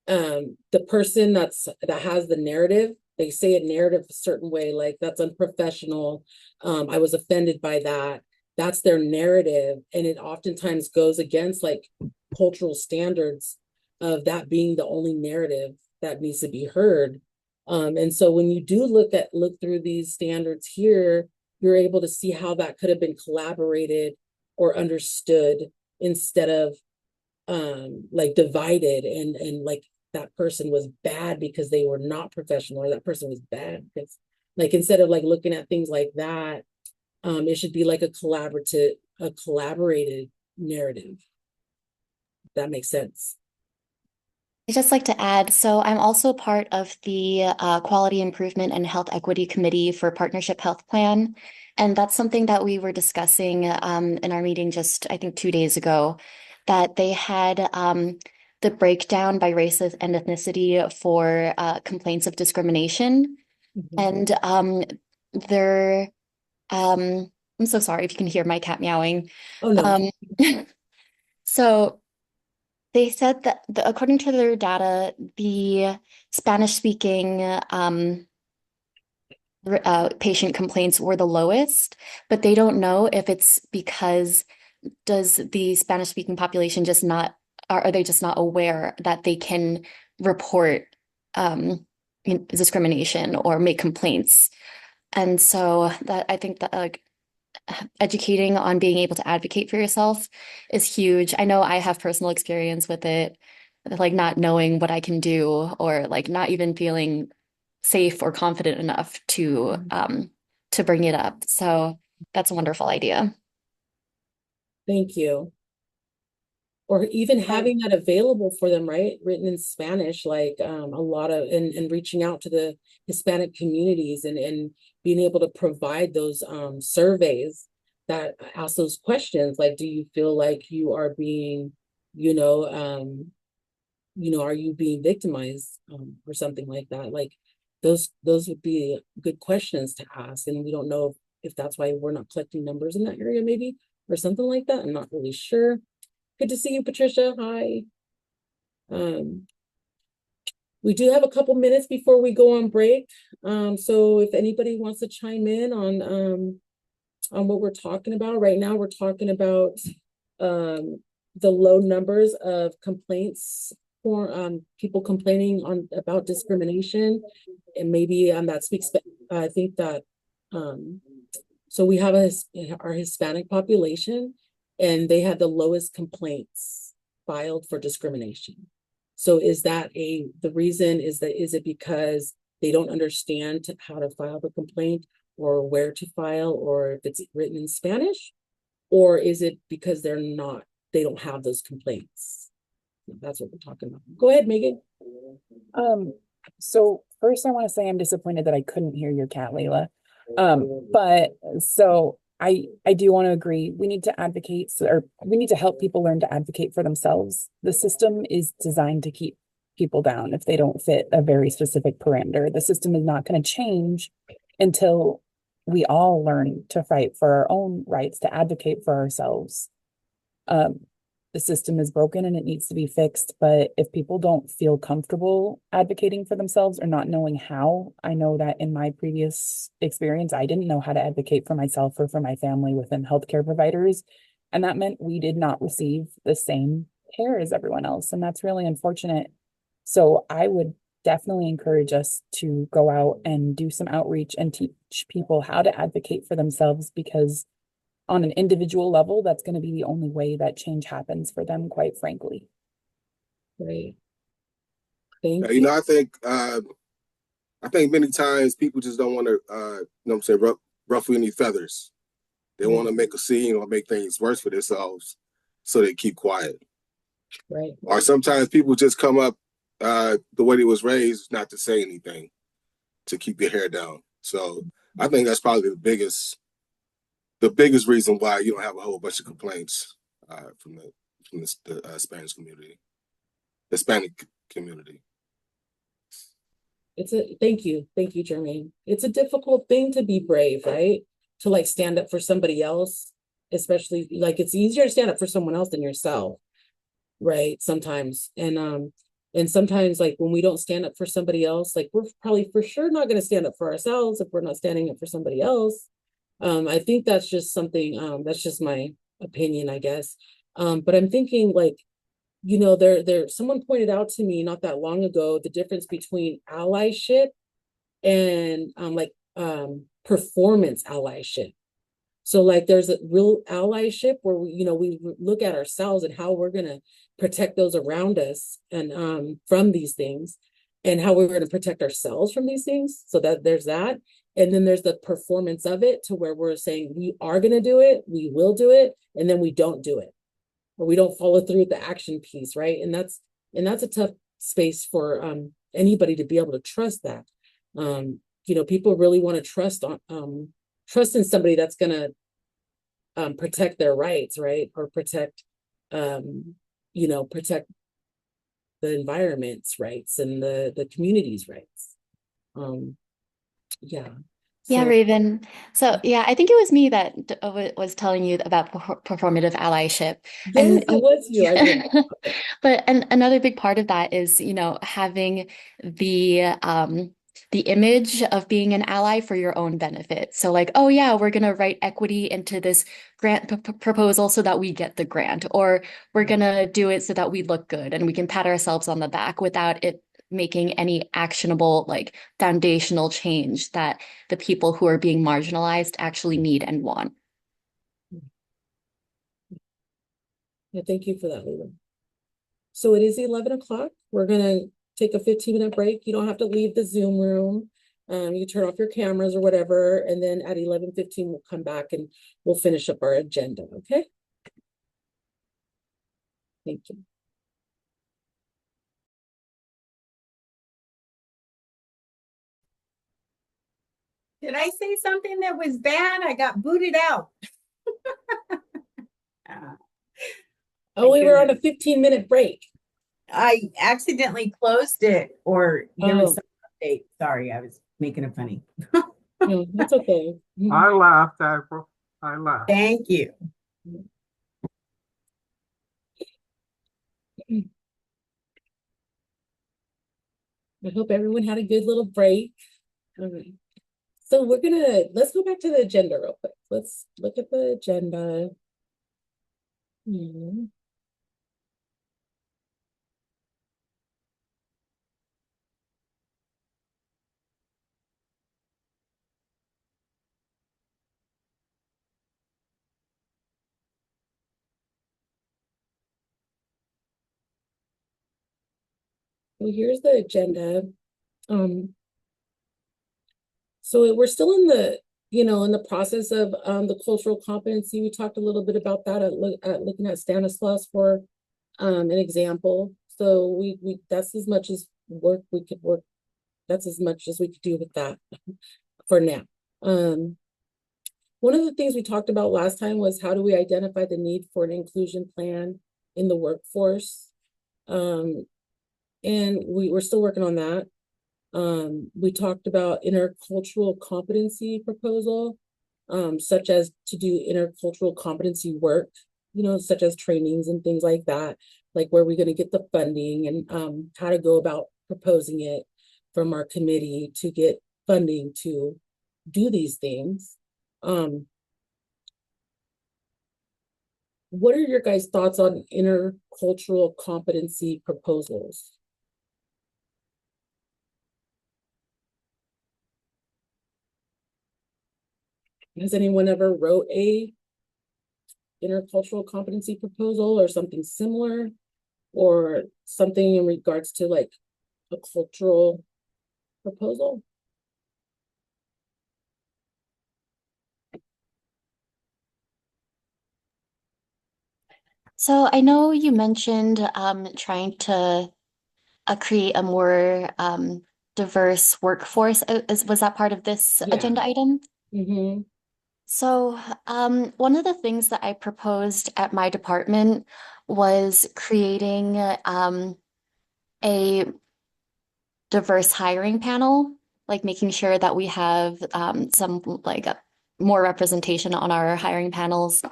[SPEAKER 1] the person that has the narrative, they say a narrative a certain way, like that's unprofessional. I was offended by that. That's their narrative. And it oftentimes goes against like cultural standards of that being the only narrative that needs to be heard. And so when you do look through these standards here, you're able to see how that could have been collaborated or understood instead of like divided and like that person was bad because they were not professional or that person was bad because like instead of like looking at things like that, it should be like a collaborated narrative. That makes sense.
[SPEAKER 10] I'd just like to add, so I'm also part of the Quality Improvement and Health Equity Committee for Partnership Health Plan. And that's something that we were discussing in our meeting just, I think, 2 days ago, that they had the breakdown by race and ethnicity for complaints of discrimination. And they're, I'm so sorry if you can hear my cat meowing.
[SPEAKER 1] Oh, no.
[SPEAKER 10] So they said that according to their data, the Spanish-speaking patient complaints were the lowest, but they don't know if it's because does the Spanish-speaking population just not are they just not aware that they can report discrimination or make complaints. And so that I think that educating on being able to advocate for yourself is huge. I know I have personal experience with it, like not knowing what I can do or like not even feeling safe or confident enough to bring it up. So that's a wonderful idea.
[SPEAKER 1] Thank you. Or even having that available for them, right? Written in Spanish, like a lot of and reaching out to the Hispanic communities and being able to provide those surveys that ask those questions, like, do you feel like you are being, are you being victimized or something like that? Like those would be good questions to ask. And we don't know if that's why we're not collecting numbers in that area, maybe, or something like that. I'm not really sure. Good to see you, Patricia. Hi. We do have a couple minutes before we go on break. So if anybody wants to chime in on what we're talking about right now, we're talking about the low numbers of complaints for people complaining about discrimination, and maybe that speaks. I think that so we have our Hispanic population, and they had the lowest complaints filed for discrimination. So is that the reason is it because they don't understand how to file the complaint or where to file, or if it's written in Spanish, or is it because they don't have those complaints? That's what we're talking about. Go ahead, Megan.
[SPEAKER 14] So first I want to say I'm disappointed that I couldn't hear your cat, Layla. But so I do want to agree. We need to advocate, or we need to help people learn to advocate for themselves. The system is designed to keep people down if they don't fit a very specific parameter. The system is not going to change until we all learn to fight for our own rights, to advocate for ourselves. The system is broken and it needs to be fixed. But if people don't feel comfortable advocating for themselves or not knowing how, I know that in my previous experience, I didn't know how to advocate for myself or for my family within healthcare providers. And that meant we did not receive the same care as everyone else. And that's really unfortunate. So I would definitely encourage us to go out and do some outreach and teach people how to advocate for themselves, because on an individual level, that's going to be the only way that change happens for them, quite frankly.
[SPEAKER 1] Great. Thank
[SPEAKER 15] you. I think many times people just don't want to, ruffle any feathers. They want to make a scene or make things worse for themselves, so they keep quiet.
[SPEAKER 1] Right.
[SPEAKER 15] Or sometimes people just come up the way they was raised, not to say anything, to keep your hair down. So I think that's probably the biggest reason why you don't have a whole bunch of complaints from the Spanish community, the Hispanic community.
[SPEAKER 1] Thank you, Jermaine. It's a difficult thing to be brave, right? To like stand up for somebody else, especially like it's easier to stand up for someone else than yourself, right? Sometimes, and sometimes like when we don't stand up for somebody else, like we're probably for sure not going to stand up for ourselves if we're not standing up for somebody else. I think that's just something, that's just my opinion, I guess. But I'm thinking like, someone pointed out to me not that long ago, the difference between allyship and performance allyship. So like there's a real allyship where we look at ourselves and how we're going to protect those around us and from these things, and how we're going to protect ourselves from these things. So that there's that. And then there's the performance of it, to where we're saying we are going to do it, we will do it, and then we don't do it, or we don't follow through with the action piece, right? And that's a tough space for anybody to be able to trust that. People really want to trust in somebody that's gonna protect their rights, right? Or protect protect the environment's rights and the community's rights. Yeah.
[SPEAKER 10] Yeah,
[SPEAKER 1] So
[SPEAKER 10] Raven. So yeah, I think it was me that was telling you about performative allyship.
[SPEAKER 1] yes, it was you. I remember.
[SPEAKER 10] But another big part of that is, having the image of being an ally for your own benefit. So like, oh yeah, we're gonna write equity into this grant proposal so that we get the grant, or we're gonna do it so that we look good and we can pat ourselves on the back without it making any actionable, like foundational change that the people who are being marginalized actually need and want.
[SPEAKER 1] Yeah, thank you for that, Leland. So it is 11 o'clock. We're gonna take a 15-minute break. You don't have to leave the Zoom room. You can turn off your cameras or whatever, and then at 11:15 we'll come back and we'll finish up our agenda, okay? Thank you.
[SPEAKER 8] Did I say something that was bad? I got booted out.
[SPEAKER 1] Oh, we were on a 15-minute break.
[SPEAKER 8] I accidentally closed it, or there was
[SPEAKER 1] Oh.
[SPEAKER 8] some update. Sorry, I was making it funny.
[SPEAKER 1] No, that's okay.
[SPEAKER 4] I laughed, April. I laughed.
[SPEAKER 8] Thank you.
[SPEAKER 1] I hope everyone had a good little break. All right. So let's go back to the agenda real quick. Let's look at the agenda. So here's the agenda. So we're still in the process of the cultural competency. We talked a little bit about that at looking at Stanislaus for an example. So we that's as much as work we could work. That's as much as we could do with that for now. One of the things we talked about last time was how do we identify the need for an inclusion plan in the workforce? And we're still working on that. We talked about intercultural competency proposal, such as to do intercultural competency work, such as trainings and things like that, like where we're going to get the funding and how to go about proposing it from our committee to get funding to do these things. What are your guys' thoughts on intercultural competency proposals? Has anyone ever wrote a intercultural competency proposal or something similar, or something in regards to like a cultural proposal?
[SPEAKER 10] So I know you mentioned trying to create a more diverse workforce. Was that part of this agenda item?
[SPEAKER 1] Mm-hmm.
[SPEAKER 10] So one of the things that I proposed at my department was creating a diverse hiring panel, like making sure that we have some like more representation on our hiring panels.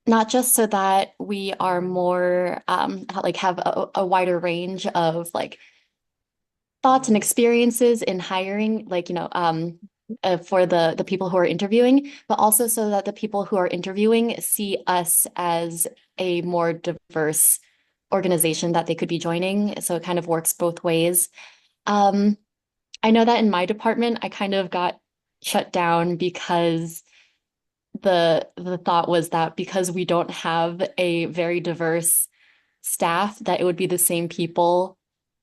[SPEAKER 10] Not just so that we are more like have a wider range of like thoughts and experiences in hiring, like for the people who are interviewing, but also so that the people who are interviewing see us as a more diverse organization that they could be joining. So it kind of works both ways. I know that in my department, I kind of got shut down because the thought was that because we don't have a very diverse staff, that it would be the same people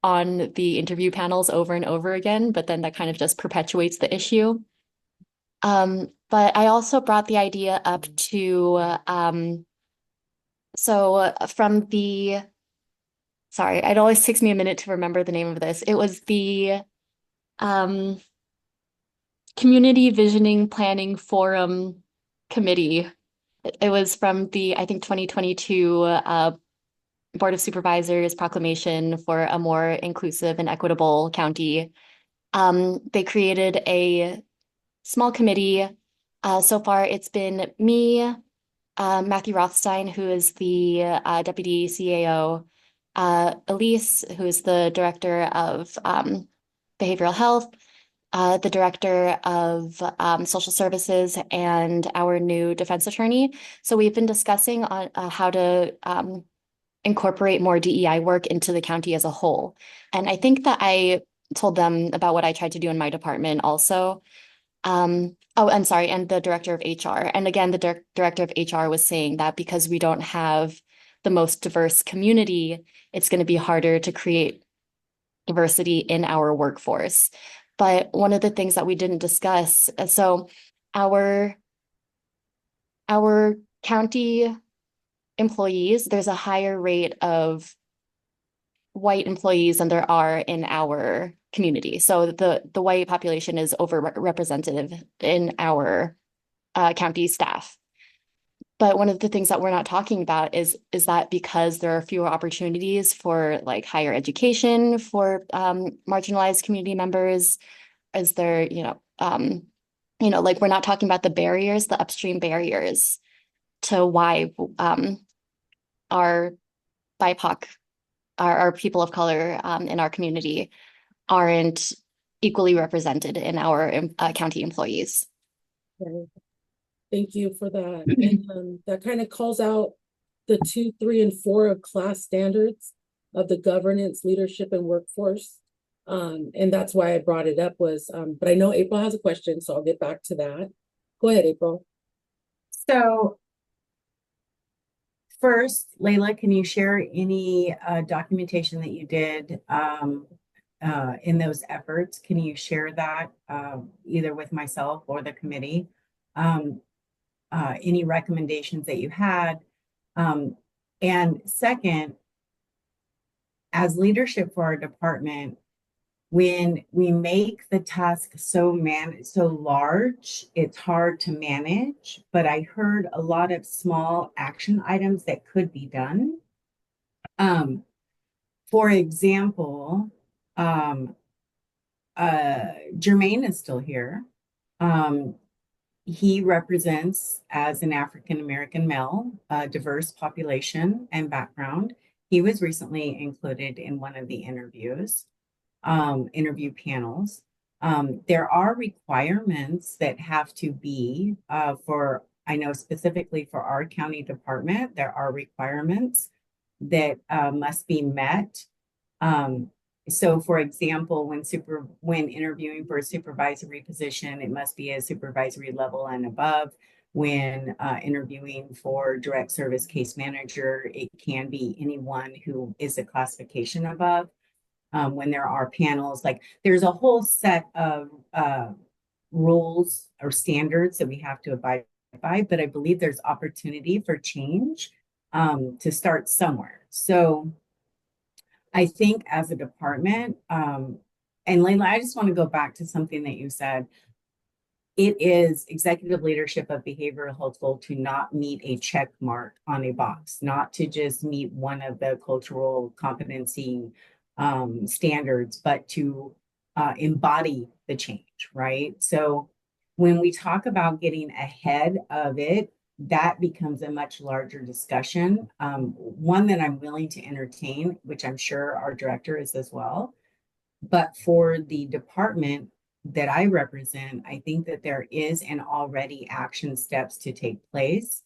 [SPEAKER 10] on the interview panels over and over again, but then that kind of just perpetuates the issue. But I also brought the idea up to from sorry, it always takes me a minute to remember the name of this. It was the um, Community Visioning Planning Forum Committee. It was from the, I think, 2022 Board of Supervisors proclamation for a more inclusive and equitable county. They created a small committee. So far, it's been me, Matthew Rothstein, who is the deputy CAO, Elise, who is the director of behavioral health, the director of social services, and our new defense attorney. So we've been discussing on how to incorporate more DEI work into the county as a whole. And I think that I told them about what I tried to do in my department also. Oh, I'm sorry, and the director of HR. And again, the director of HR was saying that because we don't have the most diverse community, it's going to be harder to create diversity in our workforce. But one of the things that we didn't discuss, so our county employees, there's a higher rate of white employees than there are in our community. So the white population is overrepresented in our county staff. But one of the things that we're not talking about is that because there are fewer opportunities for like higher education for marginalized community members, is there, like we're not talking about the barriers, the upstream barriers to why our BIPOC, our people of color in our community aren't equally represented in our county employees.
[SPEAKER 1] Okay. Thank you for that. And that kind of calls out the 2, 3, and 4 of class standards of the governance, leadership, and workforce. And that's why I brought it up was, but I know April has a question, so I'll get back to that. Go ahead, April.
[SPEAKER 8] So first, Layla, can you share any documentation that you did in those efforts? Can you share that either with myself or the committee? Any recommendations that you had? And second, as leadership for our department, when we make the task so large, it's hard to manage, but I heard a lot of small action items that could be done. For example, Jermaine is still here. He represents, as an African American male, a diverse population and background. He was recently included in one of the interview panels. There are requirements that have to be I know specifically for our county department, there are requirements that must be met. So for example, when interviewing for a supervisory position, it must be a supervisory level and above. When interviewing for direct service case manager, it can be anyone who is a classification above. When there are panels, like there's a whole set of rules or standards that we have to abide by, but I believe there's opportunity for change to start somewhere. So I think as a department, and Layla, I just want to go back to something that you said. It is executive leadership of behavioral health goal to not meet a check mark on a box, not to just meet one of the cultural competency standards, but to embody the change, right? So when we talk about getting ahead of it, that becomes a much larger discussion. One that I'm willing to entertain, which I'm sure our director is as well. But for the department that I represent, I think that there is an already action steps to take place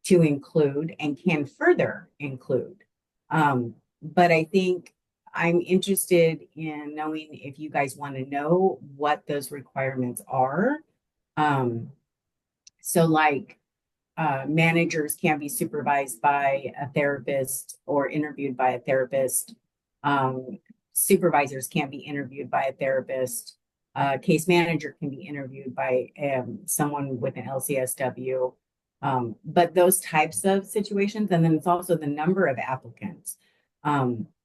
[SPEAKER 8] to include and can further include. But I think I'm interested in knowing if you guys want to know what those requirements are. So like managers can be supervised by a therapist or interviewed by a therapist. Supervisors can't be interviewed by a therapist. Case manager can be interviewed by someone with an LCSW. But those types of situations, and then it's also the number of applicants.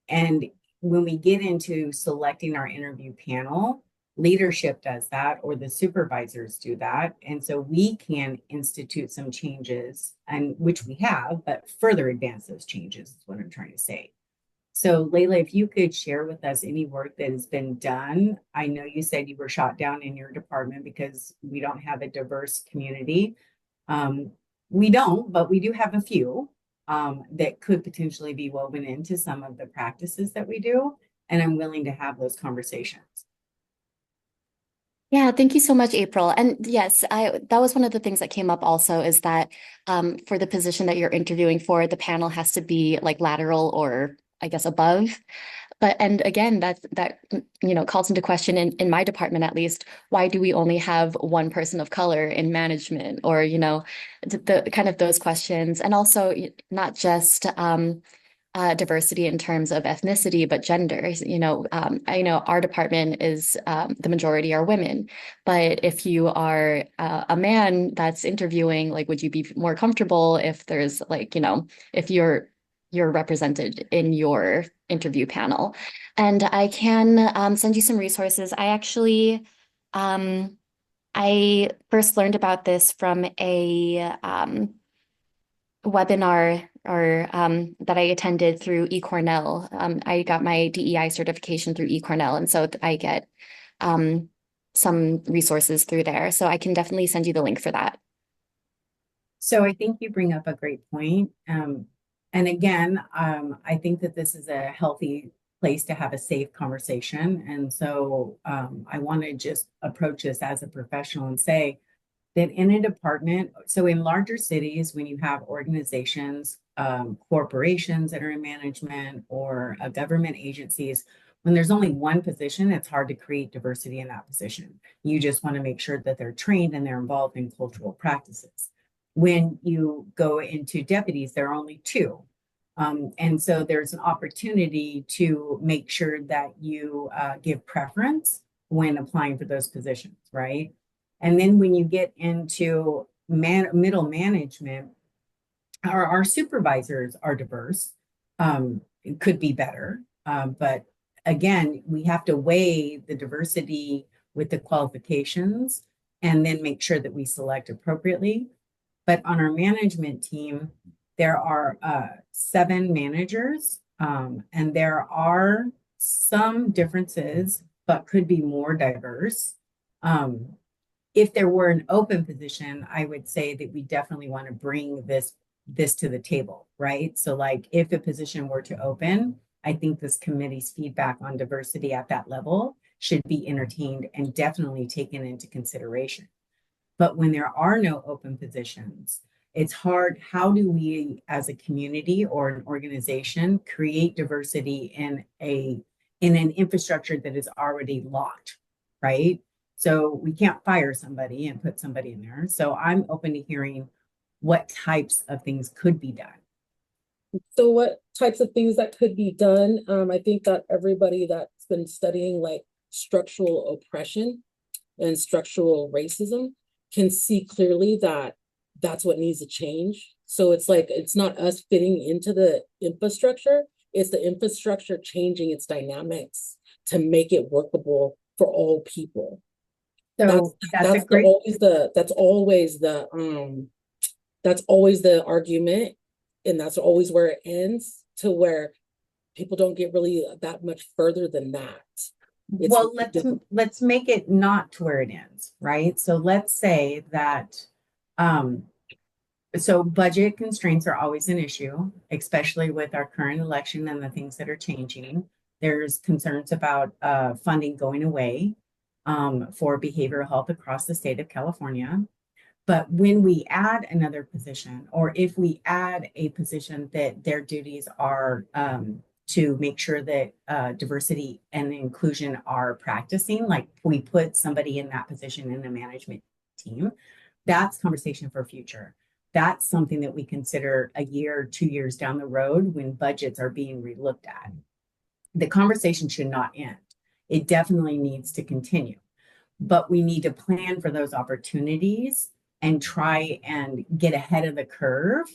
[SPEAKER 8] And when we get into selecting our interview panel, leadership does that, or the supervisors do that. And so we can institute some changes, and which we have, but further advance those changes is what I'm trying to say. So Layla, if you could share with us any work that has been done. I know you said you were shot down in your department because we don't have a diverse community. We don't, but we do have a few that could potentially be woven into some of the practices that we do. And I'm willing to have those conversations.
[SPEAKER 10] Yeah, thank you so much, April. And yes, that was one of the things that came up also is that for the position that you're interviewing for, the panel has to be like lateral or I guess above. But and again, that calls into question in my department at least, why do we only have one person of color in management or the kind of those questions, and also not just diversity in terms of ethnicity, but gender. I know our department is the majority are women, but if you are a man that's interviewing, like, would you be more comfortable if there's if you're represented in your interview panel? And I can send you some resources. I first learned about this from a webinar or that I attended through eCornell. I got my DEI certification through eCornell, and so I get some resources through there. So I can definitely send you the link for that.
[SPEAKER 8] So I think you bring up a great point. And again, I think that this is a healthy place to have a safe conversation. And so I want to just approach this as a professional and say that in a department, so in larger cities, when you have organizations, corporations that are in management or government agencies, when there's only one position, it's hard to create diversity in that position. You just want to make sure that they're trained and they're involved in cultural practices. When you go into deputies, there are only two. And so there's an opportunity to make sure that you give preference when applying for those positions, right? And then when you get into middle management, our supervisors are diverse. It could be better, but again, we have to weigh the diversity with the qualifications and then make sure that we select appropriately. But on our management team, there are 7 managers, and there are some differences, but could be more diverse. If there were an open position, I would say that we definitely want to bring this to the table, right? So like if a position were to open, I think this committee's feedback on diversity at that level should be entertained and definitely taken into consideration. But when there are no open positions, it's hard. How do we as a community or an organization create diversity in an infrastructure that is already locked, right? So we can't fire somebody and put somebody in there. So I'm open to hearing what types of things could be done.
[SPEAKER 1] So what types of things that could be done? I think that everybody that's been studying like structural oppression and structural racism can see clearly that that's what needs to change. So it's like, it's not us fitting into the infrastructure, it's the infrastructure changing its dynamics to make it workable for all people.
[SPEAKER 8] So
[SPEAKER 1] that's always the argument, and that's always where it ends, to where people don't get really that much further than that.
[SPEAKER 8] Well, let's make it not to where it ends, right? So let's say that so budget constraints are always an issue, especially with our current election and the things that are changing. There's concerns about funding going away for behavioral health across the state of California. But when we add another position, or if we add a position that their duties are to make sure that diversity and inclusion are practicing, like we put somebody in that position in the management team, that's conversation for future. That's something that we consider a year, 2 years down the road when budgets are being relooked at. The conversation should not end. It definitely needs to continue, but we need to plan for those opportunities and try and get ahead of the curve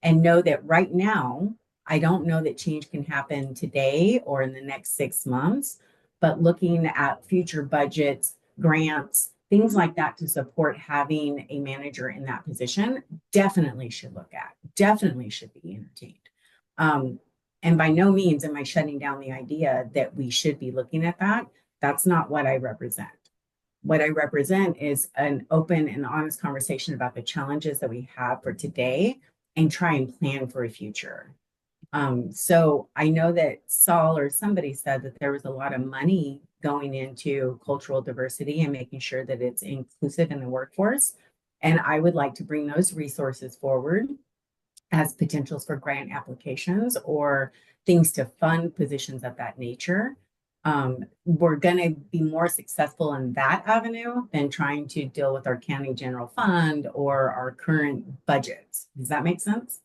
[SPEAKER 8] and know that right now I don't know that change can happen today or in the next 6 months, but looking at future budgets, grants, things like that to support having a manager in that position, definitely should look at, definitely should be entertained. And by no means am I shutting down the idea that we should be looking at that. That's not what I represent. What I represent is an open and honest conversation about the challenges that we have for today and try and plan for a future. So I know that Saul or somebody said that there was a lot of money going into cultural diversity and making sure that it's inclusive in the workforce. And I would like to bring those resources forward as potentials for grant applications or things to fund positions of that nature. We're going to be more successful in that avenue than trying to deal with our county general fund or our current budgets. Does that make sense?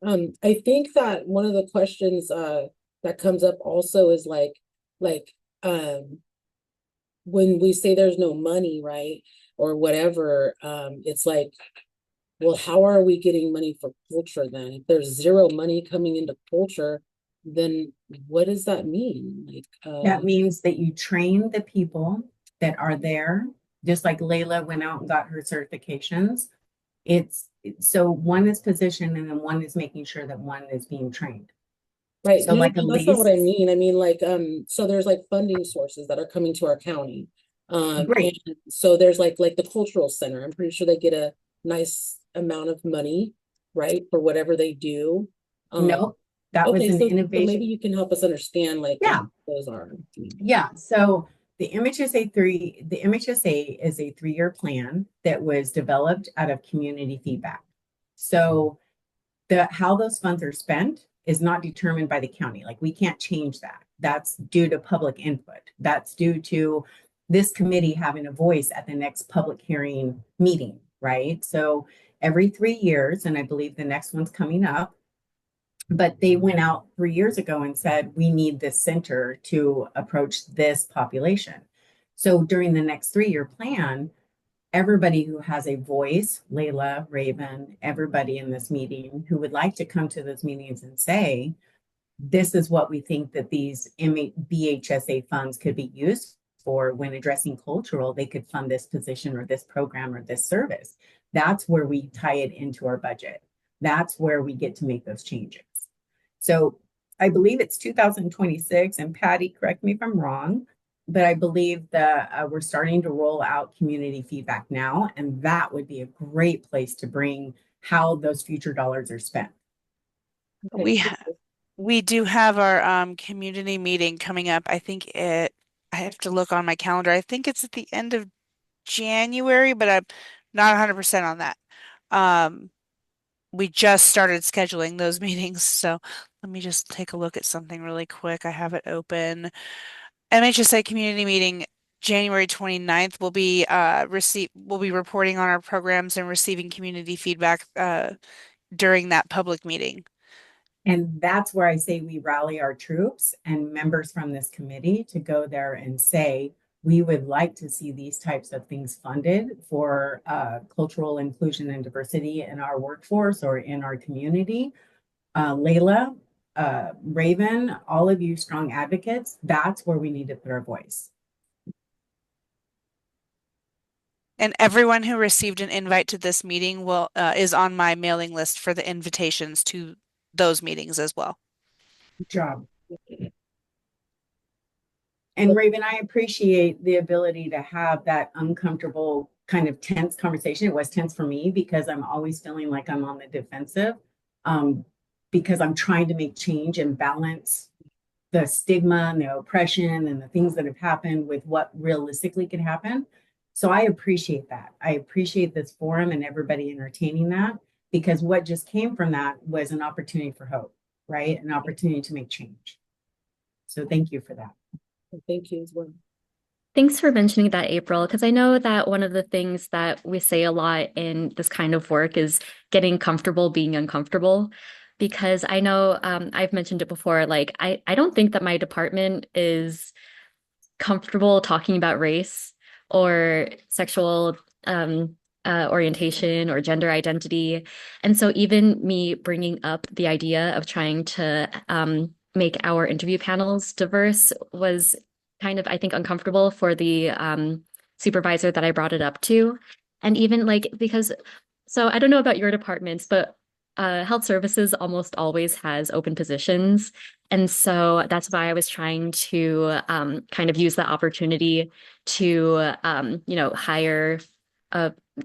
[SPEAKER 1] I think that one of the questions that comes up also is when we say there's no money, right? Or whatever, it's like, well, how are we getting money for culture then? If there's zero money coming into culture, then what does that mean?
[SPEAKER 8] That means that you train the people that are there, just like Layla went out and got her certifications. So one is positioned and then one is making sure that one is being trained.
[SPEAKER 1] Right.
[SPEAKER 8] So like
[SPEAKER 1] that's not what I mean. I mean, so there's like funding sources that are coming to our county.
[SPEAKER 8] Right.
[SPEAKER 1] And so there's like the cultural center. I'm pretty sure they get a nice amount of money, right, for whatever they do.
[SPEAKER 8] No, that was an innovation.
[SPEAKER 1] So maybe you can help us understand
[SPEAKER 8] yeah,
[SPEAKER 1] those are.
[SPEAKER 8] Yeah. So the MHSA is a 3-year plan that was developed out of community feedback. So how those funds are spent is not determined by the county. Like we can't change that. That's due to public input. That's due to this committee having a voice at the next public hearing meeting, right? So every 3 years, and I believe the next one's coming up, but they went out 3 years ago and said, we need this center to approach this population. So during the next 3-year plan, everybody who has a voice, Layla, Raven, everybody in this meeting who would like to come to those meetings and say, this is what we think that these BHSA funds could be used for when addressing cultural, they could fund this position or this program or this service. That's where we tie it into our budget. That's where we get to make those changes. So I believe it's 2026, and Patty, correct me if I'm wrong, but I believe that we're starting to roll out community feedback now, and that would be a great place to bring how those future dollars are spent.
[SPEAKER 2] We do have our community meeting coming up. I have to look on my calendar. I think it's at the end of January, but I'm not 100% on that. We just started scheduling those meetings, so let me just take a look at something really quick. I have it open. MHSA community meeting January 29th. We'll be reporting on our programs and receiving community feedback during that public meeting.
[SPEAKER 8] And that's where I say we rally our troops and members from this committee to go there and say, we would like to see these types of things funded for cultural inclusion and diversity in our workforce or in our community. Layla, Raven, all of you strong advocates, that's where we need to put our voice.
[SPEAKER 2] And everyone who received an invite to this meeting is on my mailing list for the invitations to those meetings as well.
[SPEAKER 8] Good job. And Raven, I appreciate the ability to have that uncomfortable kind of tense conversation. It was tense for me because I'm always feeling like I'm on the defensive because I'm trying to make change and balance the stigma and the oppression and the things that have happened with what realistically could happen. So I appreciate that. I appreciate this forum and everybody entertaining that, because what just came from that was an opportunity for hope, right? An opportunity to make change. So thank you for that.
[SPEAKER 1] Thank you as well.
[SPEAKER 16] Thanks for mentioning that, April, because I know that one of the things that we say a lot in this kind of work is getting comfortable being uncomfortable. Because I know I've mentioned it before, like I don't think that my department is comfortable talking about race or sexual orientation or gender identity. And so even me bringing up the idea of trying to make our interview panels diverse was kind of, I think, uncomfortable for the supervisor that I brought it up to. And even like, because, so I don't know about your departments, but health services almost always has open positions. And so that's why I was trying to kind of use the opportunity to, hire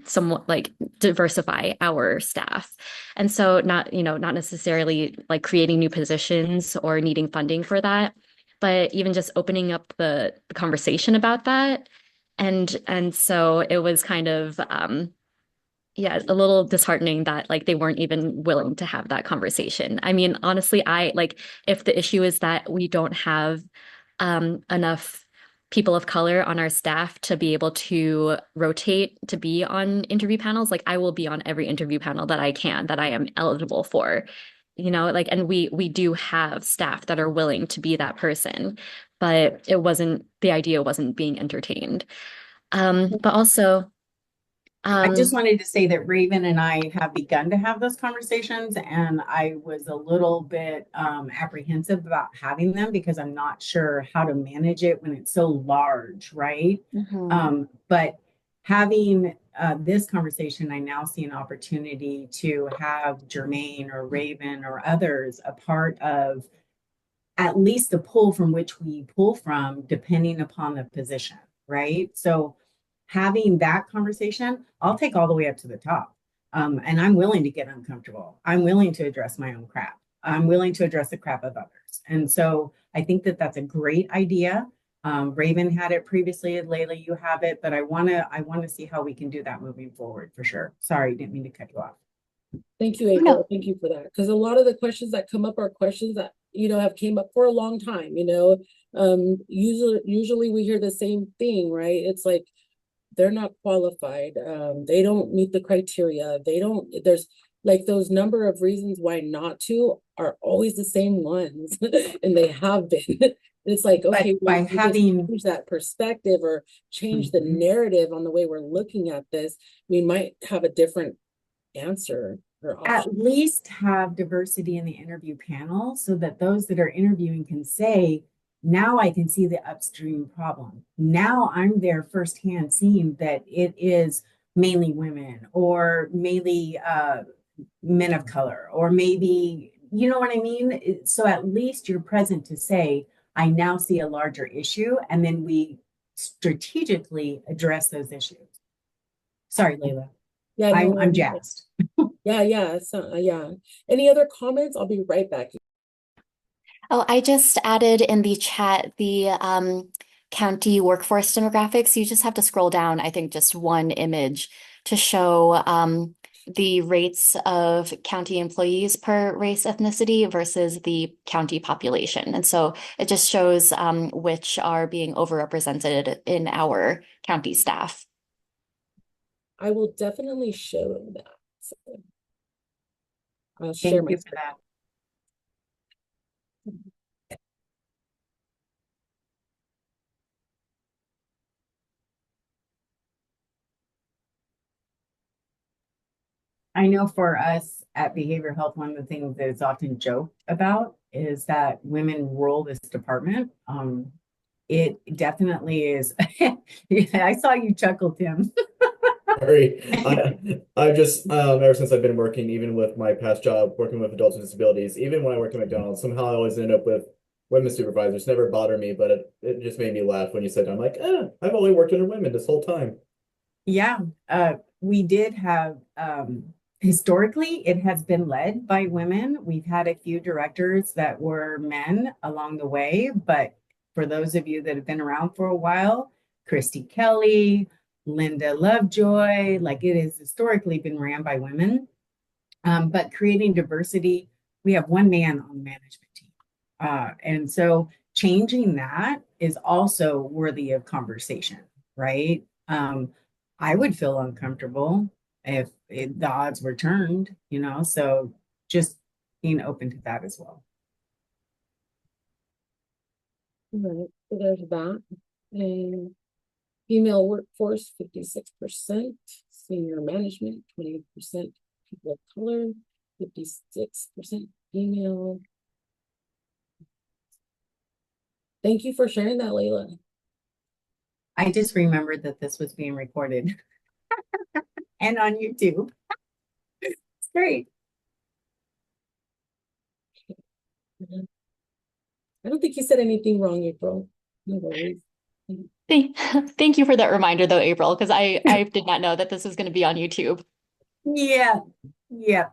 [SPEAKER 16] somewhat like diversify our staff. And so not necessarily like creating new positions or needing funding for that, but even just opening up the conversation about that. And so it was kind of yeah, a little disheartening that like they weren't even willing to have that conversation. I mean, honestly, I like if the issue is that we don't have enough people of color on our staff to be able to rotate to be on interview panels, like I will be on every interview panel that I can, that I am eligible for. Like, and we do have staff that are willing to be that person, but the idea wasn't being entertained. But also,
[SPEAKER 8] I just wanted to say that Raven and I have begun to have those conversations, and I was a little bit apprehensive about having them because I'm not sure how to manage it when it's so large, right? But having this conversation, I now see an opportunity to have Jermaine or Raven or others a part of at least the pool from which we pull from, depending upon the position, right? So having that conversation, I'll take all the way up to the top. And I'm willing to get uncomfortable. I'm willing to address my own crap. I'm willing to address the crap of others. And so I think that that's a great idea. Raven had it previously, Layla, you have it, but I wanna see how we can do that moving forward for sure. Sorry, didn't mean to cut you off.
[SPEAKER 1] Thank you, April. Thank you for that. Because a lot of the questions that come up are questions that, have came up for a long time, usually we hear the same thing, right? It's like, they're not qualified. They don't meet the criteria. There's like those number of reasons why not to are always the same ones. And they have been. It's like, okay,
[SPEAKER 8] by
[SPEAKER 1] we
[SPEAKER 8] having
[SPEAKER 1] change that perspective or change the narrative on the way we're looking at this, we might have a different answer or option.
[SPEAKER 8] At least have diversity in the interview panel so that those that are interviewing can say, now I can see the upstream problem. Now I'm there firsthand seeing that it is mainly women or mainly men of color, or maybe, you know what I mean? So at least you're present to say, I now see a larger issue, and then we strategically address those issues. Sorry, Layla.
[SPEAKER 1] Yeah, no,
[SPEAKER 8] I'm jazzed.
[SPEAKER 1] Yeah. So, yeah. Any other comments? I'll be right back.
[SPEAKER 10] Oh, I just added in the chat the county workforce demographics. You just have to scroll down, I think, just one image to show the rates of county employees per race ethnicity versus the county population. And so it just shows which are being overrepresented in our county staff.
[SPEAKER 1] I will definitely show that. So I'll share
[SPEAKER 8] Thank
[SPEAKER 1] my
[SPEAKER 8] you for that. I know for us at Behavioral Health, one of the things that is often joked about is that women rule this department. It definitely is. I saw you chuckle, Tim.
[SPEAKER 3] Sorry, I've just ever since I've been working, even with my past job, working with adults with disabilities, even when I worked at McDonald's, somehow I always end up with women supervisors. Never bother me, but it just made me laugh when you said, I'm like, I've only worked under women this whole time.
[SPEAKER 8] Yeah, we did have historically, it has been led by women. We've had a few directors that were men along the way, but for those of you that have been around for a while, Christy Kelly, Linda Lovejoy, like it has historically been ran by women. But creating diversity, we have one man on the management team. And so changing that is also worthy of conversation, right? I would feel uncomfortable if the odds were turned, so just being open to that as well.
[SPEAKER 1] All right, so there's that. And female workforce, 56%. senior management, 20% people of color, 56% female. Thank you for sharing that, Layla.
[SPEAKER 8] I just remembered that this was being recorded and on YouTube. It's great.
[SPEAKER 1] I don't think you said anything wrong, April. No worries.
[SPEAKER 16] Thank you for that reminder though, April, because I did not know that this was going to be on YouTube.
[SPEAKER 8] Yeah. Yeah.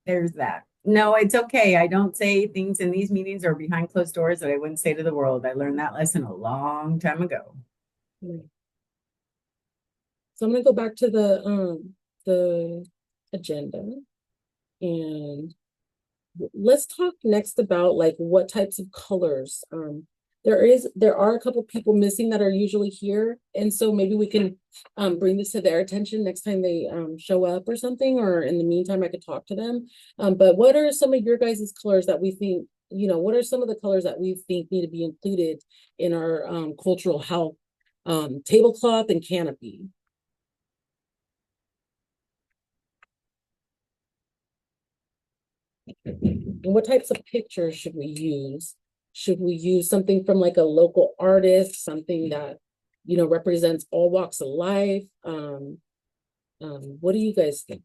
[SPEAKER 8] There's that. No, it's okay. I don't say things in these meetings or behind closed doors that I wouldn't say to the world. I learned that lesson a long time ago.
[SPEAKER 1] Right. So I'm gonna go back to the agenda, and let's talk next about like what types of colors. There are a couple people missing that are usually here, and so maybe we can bring this to their attention next time they show up or something, or in the meantime I could talk to them. But what are some of your guys' colors that we think, what are some of the colors that we think need to be included in our cultural health tablecloth and canopy? And what types of pictures should we use? Should we use something from like a local artist, something that, represents all walks of life? What do you guys think?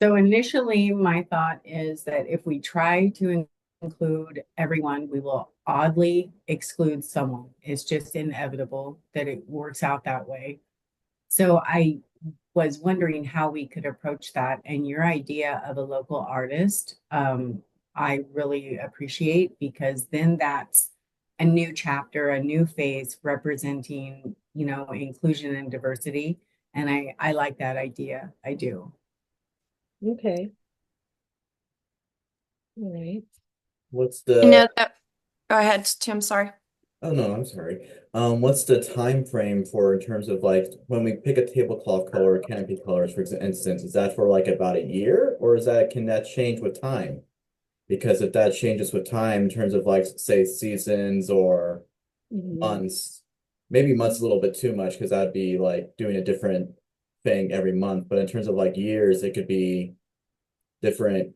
[SPEAKER 8] So initially, my thought is that if we try to include everyone, we will oddly exclude someone. It's just inevitable that it works out that way. So I was wondering how we could approach that. And your idea of a local artist, I really appreciate, because then that's a new chapter, a new phase representing, inclusion and diversity. And I like that idea. I do.
[SPEAKER 1] Okay. All right.
[SPEAKER 3] What's
[SPEAKER 9] I
[SPEAKER 3] the
[SPEAKER 9] know that. Go ahead, Tim. Sorry.
[SPEAKER 3] Oh no, I'm sorry. What's the time frame for in terms of like when we pick a tablecloth color or canopy colors, for instance, is that for like about a year, or can that change with time? Because if that changes with time in terms of like say seasons or months, maybe months a little bit too much because that'd be like doing a different thing every month. But in terms of like years, it could be different.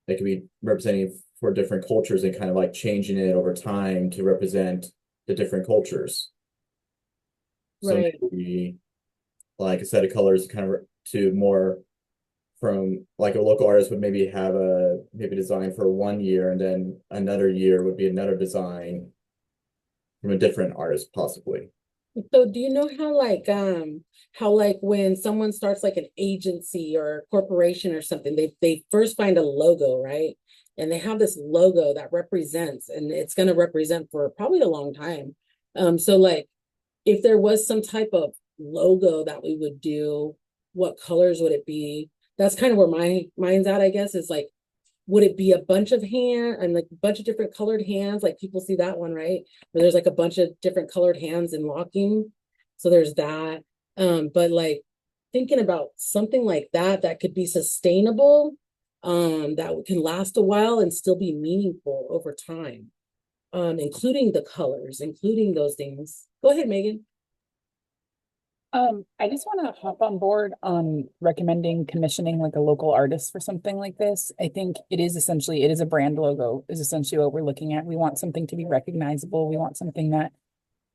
[SPEAKER 3] It could be representing for different cultures and kind of like changing it over time to represent the different cultures. So
[SPEAKER 1] Right.
[SPEAKER 3] maybe like a set of colors kind of to more from like a local artist would maybe have a design for 1 year, and then another year would be another design from a different artist possibly.
[SPEAKER 1] So do you know how like when someone starts like an agency or a corporation or something, they first find a logo, right? And they have this logo that represents, and it's going to represent for probably a long time. So like if there was some type of logo that we would do, what colors would it be? That's kind of where my mind's at, I guess, is like, would it be a bunch of like a bunch of different colored hands? Like people see that one, right? Where there's like a bunch of different colored hands in locking. So there's that. But like thinking about something like that could be sustainable, that can last a while and still be meaningful over time. Including the colors, including those things. Go ahead, Megan.
[SPEAKER 14] I just want to hop on board on recommending commissioning like a local artist for something like this. I think it is a brand logo is essentially what we're looking at. We want something to be recognizable. We want something that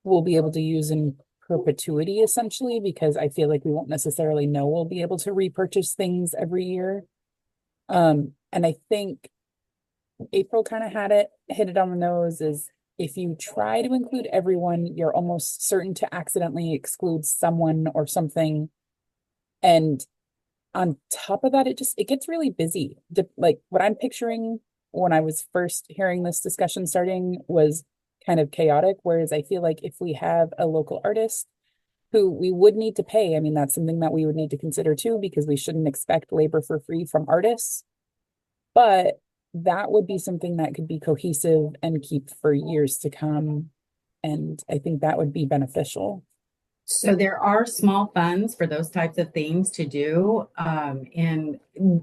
[SPEAKER 14] we'll be able to use in perpetuity, essentially, because I feel like we won't necessarily know we'll be able to repurchase things every year. And I think April kind of hit it on the nose, is if you try to include everyone, you're almost certain to accidentally exclude someone or something. And on top of that, it gets really busy. Like what I'm picturing when I was first hearing this discussion starting was kind of chaotic. Whereas I feel like if we have a local artist who we would need to pay, I mean, that's something that we would need to consider too, because we shouldn't expect labor for free from artists. But that would be something that could be cohesive and keep for years to come. And I think that would be beneficial.
[SPEAKER 8] So there are small funds for those types of things to do, and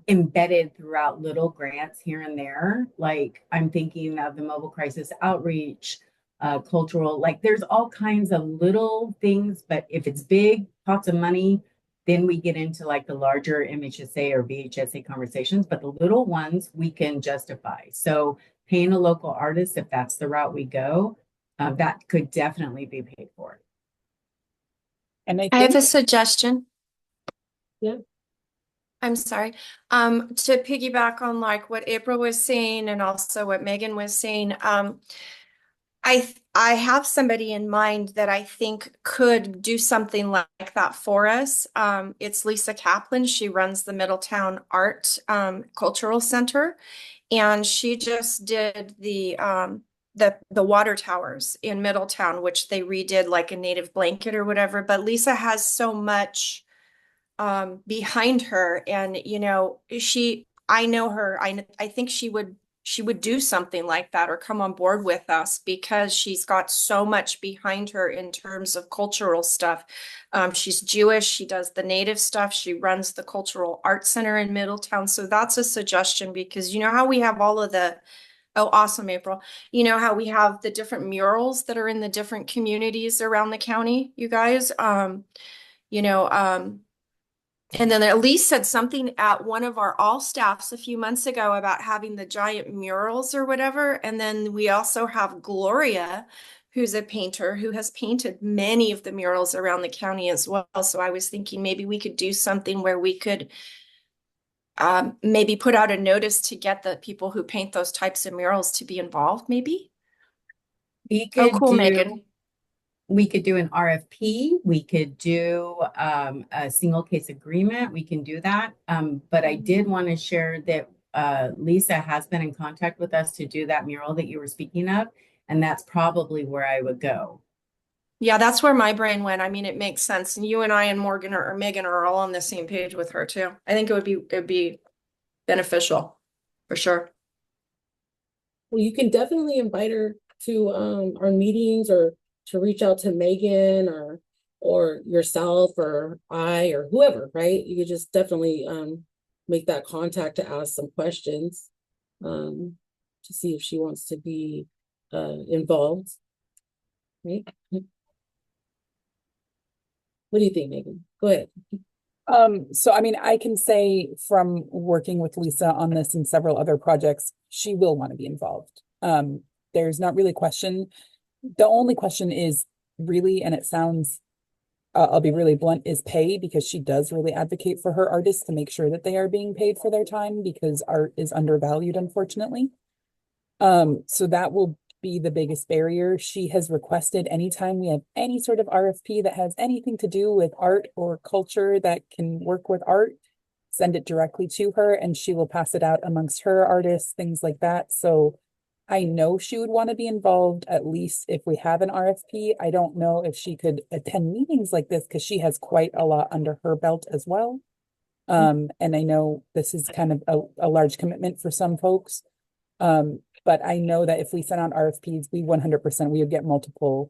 [SPEAKER 8] embedded throughout little grants here and there. Like I'm thinking of the mobile crisis outreach, cultural, like there's all kinds of little things, but if it's big, pots of money, then we get into like the larger MHSA or VHSA conversations, but the little ones we can justify. So paying a local artist, if that's the route we go, that could definitely be paid for.
[SPEAKER 14] And
[SPEAKER 9] I have a suggestion.
[SPEAKER 1] Yeah.
[SPEAKER 9] I'm sorry. To piggyback on like what April was saying and also what Megan was saying, I have somebody in mind that I think could do something like that for us. It's Lisa Kaplan. She runs the Middletown Art Cultural Center, and she just did the water towers in Middletown, which they redid like a native blanket or whatever. But Lisa has so much behind her, and you know, I know her. I think she would do something like that or come on board with us because she's got so much behind her in terms of cultural stuff. She's Jewish. She does the native stuff. She runs the Cultural Arts Center in Middletown. So that's a suggestion, because you know how we have all of the, oh, awesome, April. You know how we have the different murals that are in the different communities around the county, you guys. You know, and then Elise said something at one of our all staffs a few months ago about having the giant murals or whatever. And then we also have Gloria, who's a painter who has painted many of the murals around the county as well. So I was thinking maybe we could do something where we could maybe put out a notice to get the people who paint those types of murals to be involved, maybe.
[SPEAKER 8] We
[SPEAKER 9] Oh,
[SPEAKER 8] could
[SPEAKER 9] cool,
[SPEAKER 8] do,
[SPEAKER 9] Megan.
[SPEAKER 8] we could do an RFP. We could do a single case agreement. We can do that. But I did want to share that Lisa has been in contact with us to do that mural that you were speaking of, and that's probably where I would go.
[SPEAKER 9] Yeah, that's where my brain went. I mean, it makes sense. And you and I and Morgan or Megan are all on the same page with her too. I think it'd be beneficial for sure.
[SPEAKER 1] Well, you can definitely invite her to our meetings, or to reach out to Megan or yourself or I or whoever, right? You could just definitely make that contact to ask some questions to see if she wants to be involved. Right? What do you think, Megan? Go ahead.
[SPEAKER 14] So I mean, I can say from working with Lisa on this and several other projects, she will want to be involved. There's not really a question. The only question is really, and it sounds, I'll be really blunt, is pay, because she does really advocate for her artists to make sure that they are being paid for their time, because art is undervalued, unfortunately. So that will be the biggest barrier. She has requested anytime we have any sort of RFP that has anything to do with art or culture that can work with art, send it directly to her and she will pass it out amongst her artists, things like that. So I know she would want to be involved, at least if we have an RFP. I don't know if she could attend meetings like this because she has quite a lot under her belt as well. And I know this is kind of a large commitment for some folks. But I know that if we sent out RFPs, we 100%, we would get multiple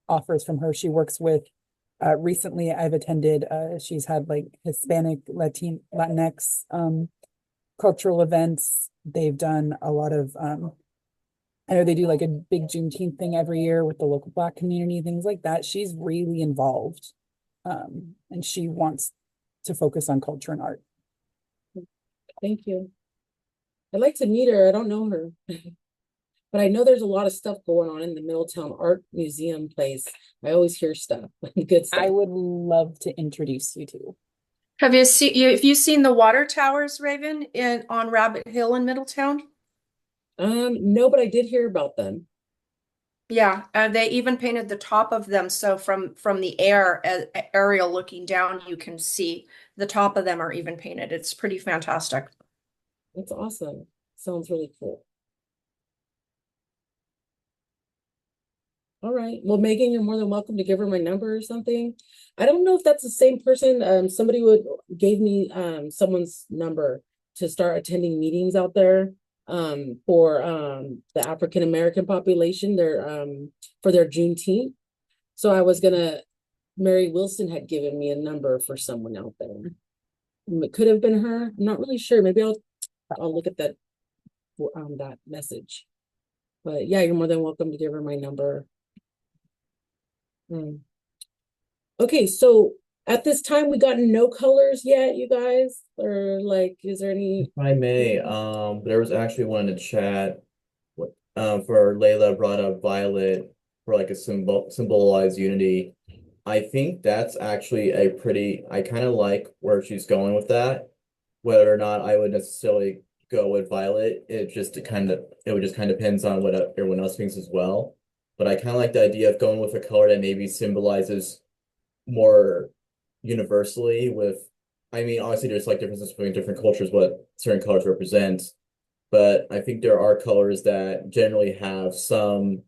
[SPEAKER 14] offers from her. She works with, recently I've attended, she's had like Hispanic, Latinx cultural events. They've done a lot of, I know they do like a big Juneteenth thing every year with the local Black community, things like that. She's really involved, and she wants to focus on culture and art.
[SPEAKER 1] Thank you. I'd like to meet her. I don't know her, but I know there's a lot of stuff going on in the Middletown Art Museum place. I always hear stuff, good stuff.
[SPEAKER 14] I would love to introduce you to.
[SPEAKER 9] Have you seen the water towers, Raven, on Rabbit Hill in Middletown?
[SPEAKER 1] No, but I did hear about them.
[SPEAKER 9] Yeah, they even painted the top of them, so from the aerial looking down, you can see the top of them are even painted. It's pretty fantastic.
[SPEAKER 1] That's awesome. Sounds really cool. All right. Well, Megan, you're more than welcome to give her my number or something. I don't know if that's the same person. Somebody gave me someone's number to start attending meetings out there for the African American population. They're for their Juneteenth. So I was gonna, Mary Wilson had given me a number for someone out there. It could have been her. I'm not really sure. Maybe I'll look at that message. But yeah, you're more than welcome to give her my number. Okay, so at this time, we got no colors yet, you guys? Or like, is there any?
[SPEAKER 3] If I may, there was actually one in the chat. For Layla brought up violet for like a symbolize unity. I think that's actually a pretty, I kind of like where she's going with that. Whether or not I would necessarily go with violet, it would just kind of depends on what everyone else thinks as well. But I kind of like the idea of going with a color that maybe symbolizes more universally with, I mean, obviously there's like differences between different cultures, what certain colors represent, but I think there are colors that generally have some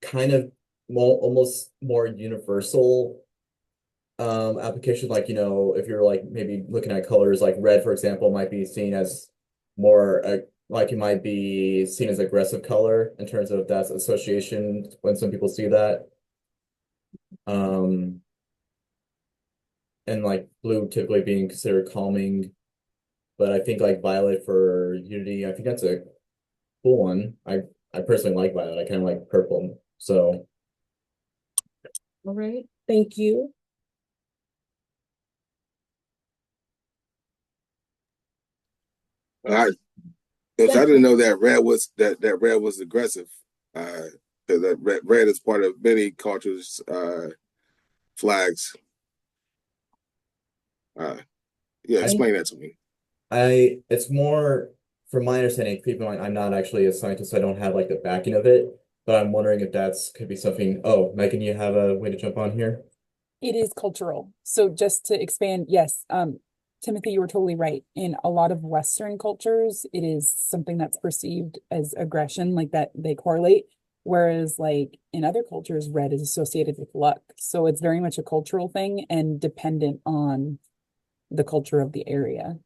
[SPEAKER 3] kind of more, almost more universal application. Like, if you're like maybe looking at colors like red, for example, might be seen as more like it might be seen as aggressive color in terms of that's association when some people see that. Um, and like blue typically being considered calming, but I think like violet for unity, I think that's a cool one. I personally like violet. I kind of like purple. So
[SPEAKER 1] All right, thank you.
[SPEAKER 15] I because I didn't know that red was aggressive. That red is part of many cultures' flags. Yeah, explain that to me.
[SPEAKER 3] it's more from my understanding, keep in mind I'm not actually a scientist, so I don't have like the backing of it, but I'm wondering if that's could be something. Oh, Megan, you have a way to jump on here?
[SPEAKER 14] It is cultural. So just to expand, yes, Timothy, you were totally right. In a lot of Western cultures, it is something that's perceived as aggression, like that they correlate. Whereas like in other cultures, red is associated with luck. So it's very much a cultural thing and dependent on the culture of the area.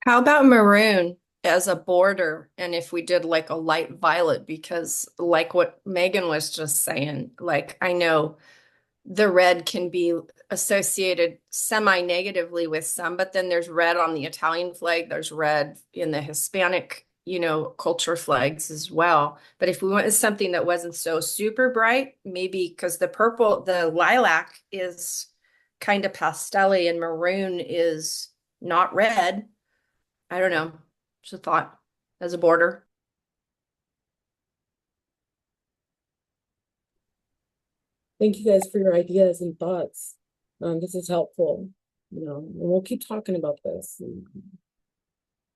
[SPEAKER 9] How about maroon as a border? And if we did like a light violet, because like what Megan was just saying, like I know the red can be associated semi-negatively with some, but then there's red on the Italian flag, there's red in the Hispanic, culture flags as well. But if we went with something that wasn't so super bright, maybe because the lilac is kind of pastel-y and maroon is not red. I don't know. Just a thought as a border.
[SPEAKER 1] Thank you guys for your ideas and thoughts. This is helpful, and we'll keep talking about this.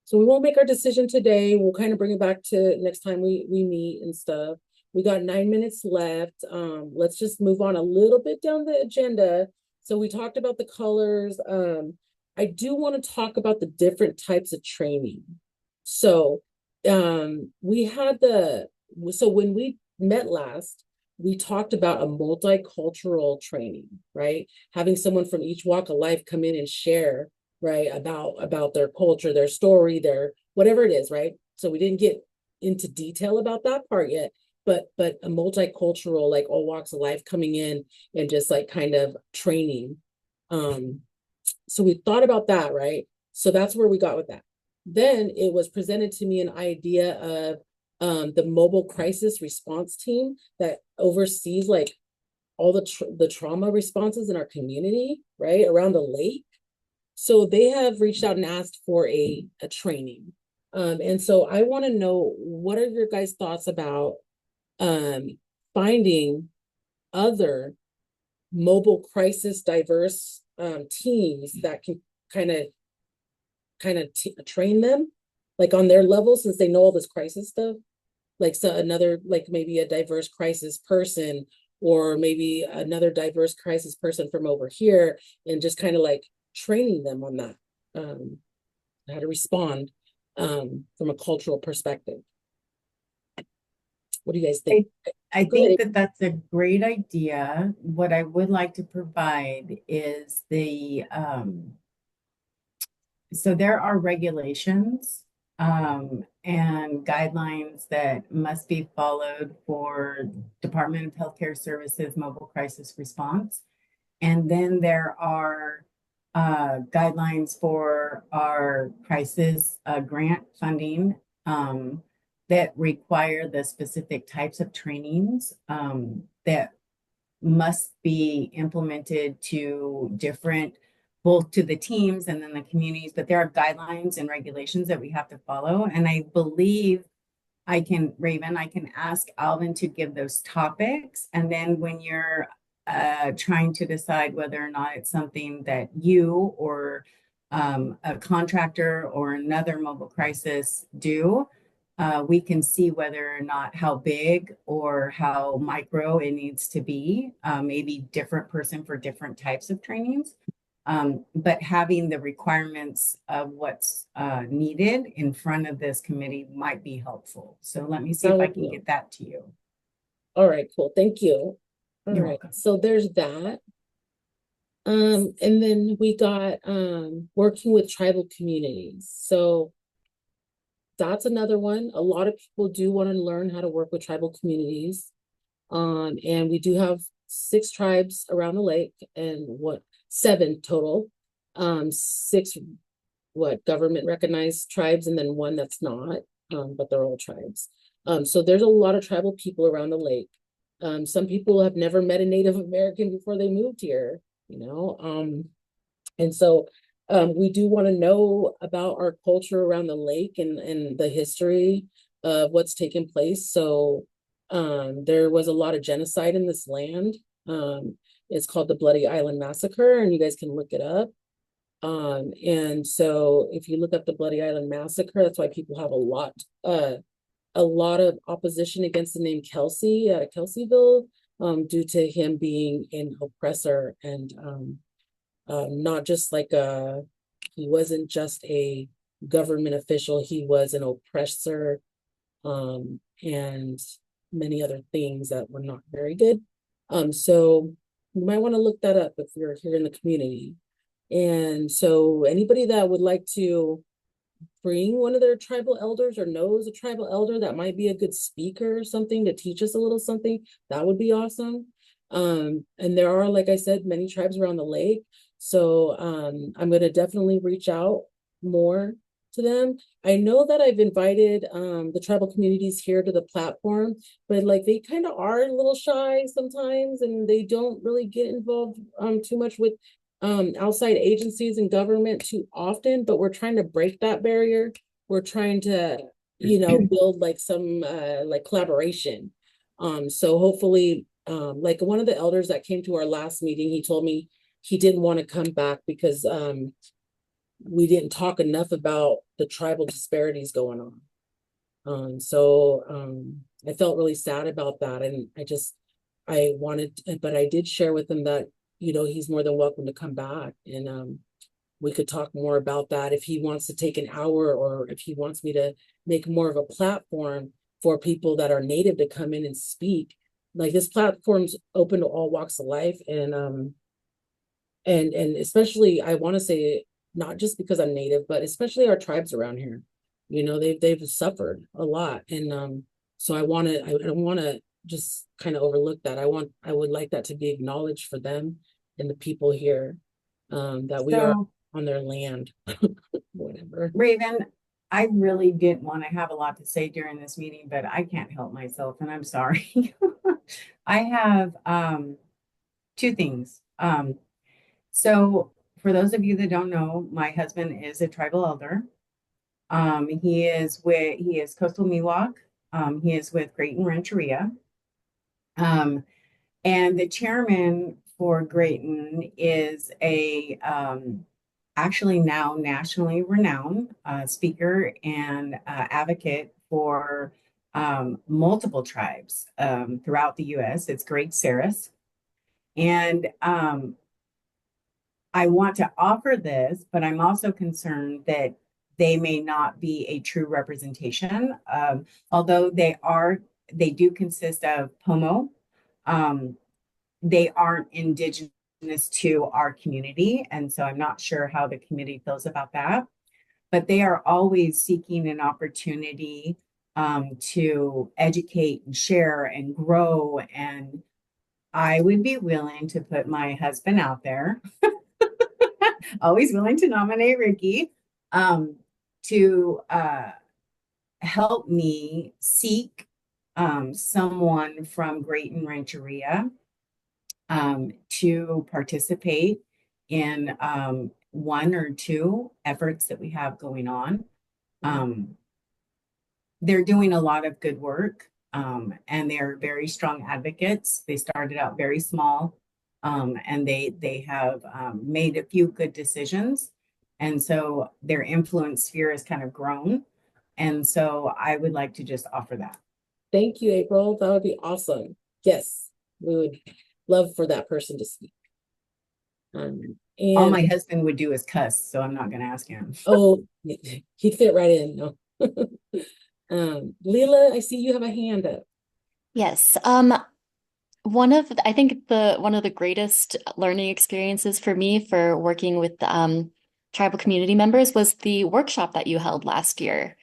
[SPEAKER 1] So we won't make our decision today. We'll kind of bring it back to next time we meet and stuff. We got 9 minutes left. Let's just move on a little bit down the agenda. So we talked about the colors. I do want to talk about the different types of training. So we had so when we met last, we talked about a multicultural training, right? Having someone from each walk of life come in and share, right, about their culture, their story, their whatever it is, right? So we didn't get into detail about that part yet, but a multicultural, like all walks of life coming in and just like kind of training. So we thought about that, right? So that's where we got with that. Then it was presented to me an idea of the mobile crisis response team that oversees like all the trauma responses in our community, right, around the lake. So they have reached out and asked for a training. And so I want to know, what are your guys' thoughts about finding other mobile crisis diverse teams that can kind of train them like on their level, since they know all this crisis stuff, like so another, like maybe a diverse crisis person, or maybe another diverse crisis person from over here, and just kind of like training them on that, how to respond from a cultural perspective. What do you guys think?
[SPEAKER 8] I think that that's a great idea. What I would like to provide is so there are regulations and guidelines that must be followed for Department of Healthcare Services mobile crisis response. And then there are guidelines for our crisis grant funding that require the specific types of trainings that must be implemented to different, both to the teams and then the communities, but there are guidelines and regulations that we have to follow. And I believe Raven, I can ask Alvin to give those topics. And then when you're trying to decide whether or not it's something that you or a contractor or another mobile crisis do, we can see whether or not how big or how micro it needs to be, maybe different person for different types of trainings. But having the requirements of what's needed in front of this committee might be helpful. So let me see if I can get that to you.
[SPEAKER 1] All right, cool. Thank you. All
[SPEAKER 8] You're
[SPEAKER 1] right,
[SPEAKER 8] welcome.
[SPEAKER 1] so there's that. And then we got working with tribal communities. So that's another one. A lot of people do want to learn how to work with tribal communities. And we do have 6 tribes around the lake and 7 total. 6 government recognized tribes and then 1 that's not, but they're all tribes. So there's a lot of tribal people around the lake. Some people have never met a Native American before they moved here, you know. And so we do want to know about our culture around the lake and the history of what's taken place. So there was a lot of genocide in this land. It's called the Bloody Island Massacre, and you guys can look it up. And so if you look up the Bloody Island Massacre, that's why people have a lot of opposition against the name Kelsey out of Kelseyville, due to him being an oppressor and not just like he wasn't just a government official, he was an oppressor, and many other things that were not very good. So you might want to look that up if you're here in the community. And so anybody that would like to bring one of their tribal elders or knows a tribal elder that might be a good speaker or something to teach us a little something, that would be awesome. And there are, like I said, many tribes around the lake. So I'm going to definitely reach out more to them. I know that I've invited the tribal communities here to the platform, but like they kind of are a little shy sometimes and they don't really get involved too much with outside agencies and government too often, but we're trying to break that barrier. We're trying to, you know, build like some like collaboration. So hopefully, like one of the elders that came to our last meeting, he told me he didn't want to come back because we didn't talk enough about the tribal disparities going on. I felt really sad about that. And I wanted, but I did share with him that, you know, he's more than welcome to come back and we could talk more about that if he wants to take an hour or if he wants me to make more of a platform for people that are Native to come in and speak. Like this platform's open to all walks of life and especially I want to say not just because I'm Native, but especially our tribes around here. You know, they've suffered a lot. And so I don't want to just kind of overlook that. I would like that to be acknowledged for them and the people here, that we are on their land, whatever.
[SPEAKER 8] Raven, I really didn't want to have a lot to say during this meeting, but I can't help myself and I'm sorry. I have 2 things. So for those of you that don't know, my husband is a tribal elder. He is Coastal Miwok. He is with Grayton Rancheria. And the chairman for Grayton is a actually now nationally renowned speaker and advocate for multiple tribes throughout the U.S. It's Great Saris. And I want to offer this, but I'm also concerned that they may not be a true representation. Although they do consist of Pomo. They aren't indigenous to our community. And so I'm not sure how the committee feels about that. But they are always seeking an opportunity to educate and share and grow. And I would be willing to put my husband out there, always willing to nominate Ricky, to help me seek someone from Grayton Rancheria to participate in one or two efforts that we have going on. They're doing a lot of good work, and they're very strong advocates. They started out very small, and they have made a few good decisions. And so their influence sphere has kind of grown. And so I would like to just offer that.
[SPEAKER 1] Thank you, April. That would be awesome. Yes, we would love for that person to speak.
[SPEAKER 8] All my husband would do is cuss, so I'm not going to ask him.
[SPEAKER 1] Oh, he'd fit right in. No. Leela, I see you have a hand up.
[SPEAKER 16] Yes. I think one of the greatest learning experiences for me for working with tribal community members was the workshop that you held last year.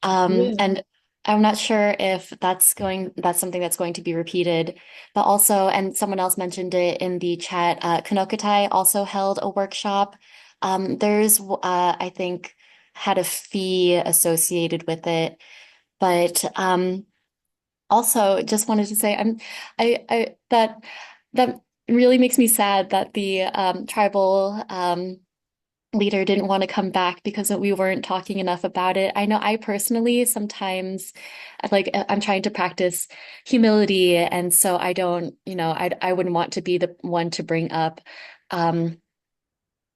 [SPEAKER 16] And I'm not sure if that's something that's going to be repeated, but also, and someone else mentioned it in the chat, Kanokatai also held a workshop. There's, I think, had a fee associated with it, but also just wanted to say that really makes me sad that the tribal leader didn't want to come back because we weren't talking enough about it. I know I personally sometimes I'm trying to practice humility, and so I don't, I wouldn't want to be the one to bring up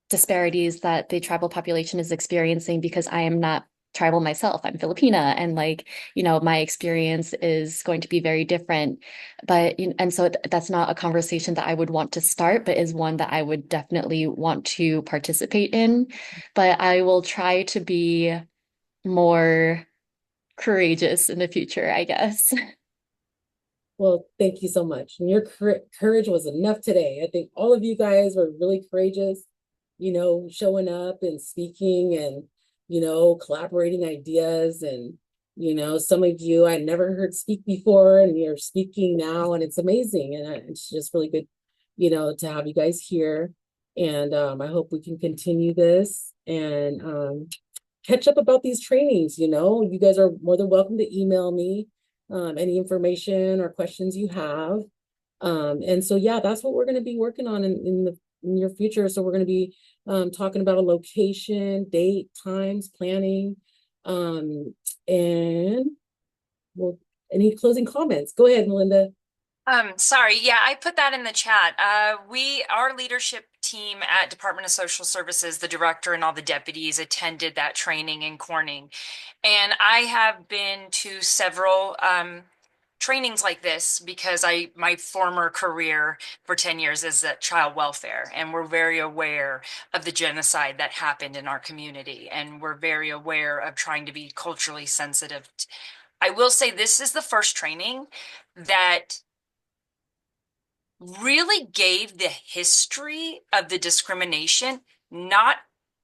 [SPEAKER 16] disparities that the tribal population is experiencing because I am not tribal myself. I'm Filipina, and my experience is going to be very different. But and so that's not a conversation that I would want to start, but is one that I would definitely want to participate in. But I will try to be more courageous in the future, I guess.
[SPEAKER 1] Well, thank you so much. And your courage was enough today. I think all of you guys were really courageous, showing up and speaking and, collaborating ideas. And, some of you I never heard speak before, and you're speaking now, and it's amazing. And it's just really good, to have you guys here. And I hope we can continue this and catch up about these trainings. You guys are more than welcome to email me any information or questions you have. And so, yeah, that's what we're going to be working on in the near future. So we're going to be talking about a location, date, times, planning, and well, any closing comments? Go ahead, Melinda.
[SPEAKER 6] Sorry. Yeah, I put that in the chat. Our leadership team at Department of Social Services, the director and all the deputies attended that training in Corning. And I have been to several trainings like this because my former career for 10 years is at child welfare, and we're very aware of the genocide that happened in our community, and we're very aware of trying to be culturally sensitive. I will say this is the first training that really gave the history of the discrimination, not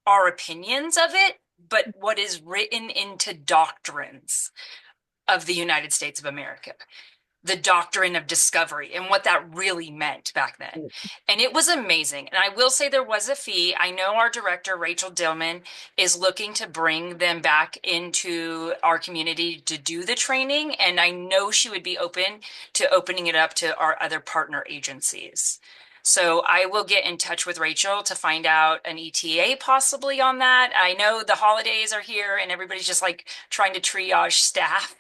[SPEAKER 6] our opinions of it, but what is written into doctrines of the United States of America, the doctrine of discovery and what that really meant back then. And it was amazing. And I will say there was a fee. I know our director, Rachel Dillman, is looking to bring them back into our community to do the training. And I know she would be open to opening it up to our other partner agencies. So I will get in touch with Rachel to find out an ETA possibly on that. I know the holidays are here and everybody's just like trying to triage staff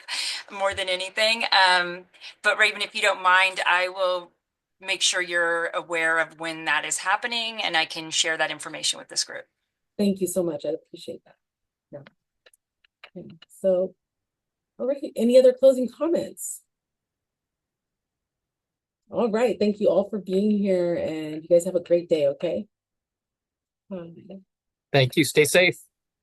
[SPEAKER 6] more than anything. But Raven, if you don't mind, I will make sure you're aware of when that is happening, and I can share that information with this group.
[SPEAKER 1] Thank you so much. I appreciate that. Yeah. Okay. So, all right. Any other closing comments? All right. Thank you all for being here, and you guys have a great day, okay?
[SPEAKER 12] Thank you. Stay safe.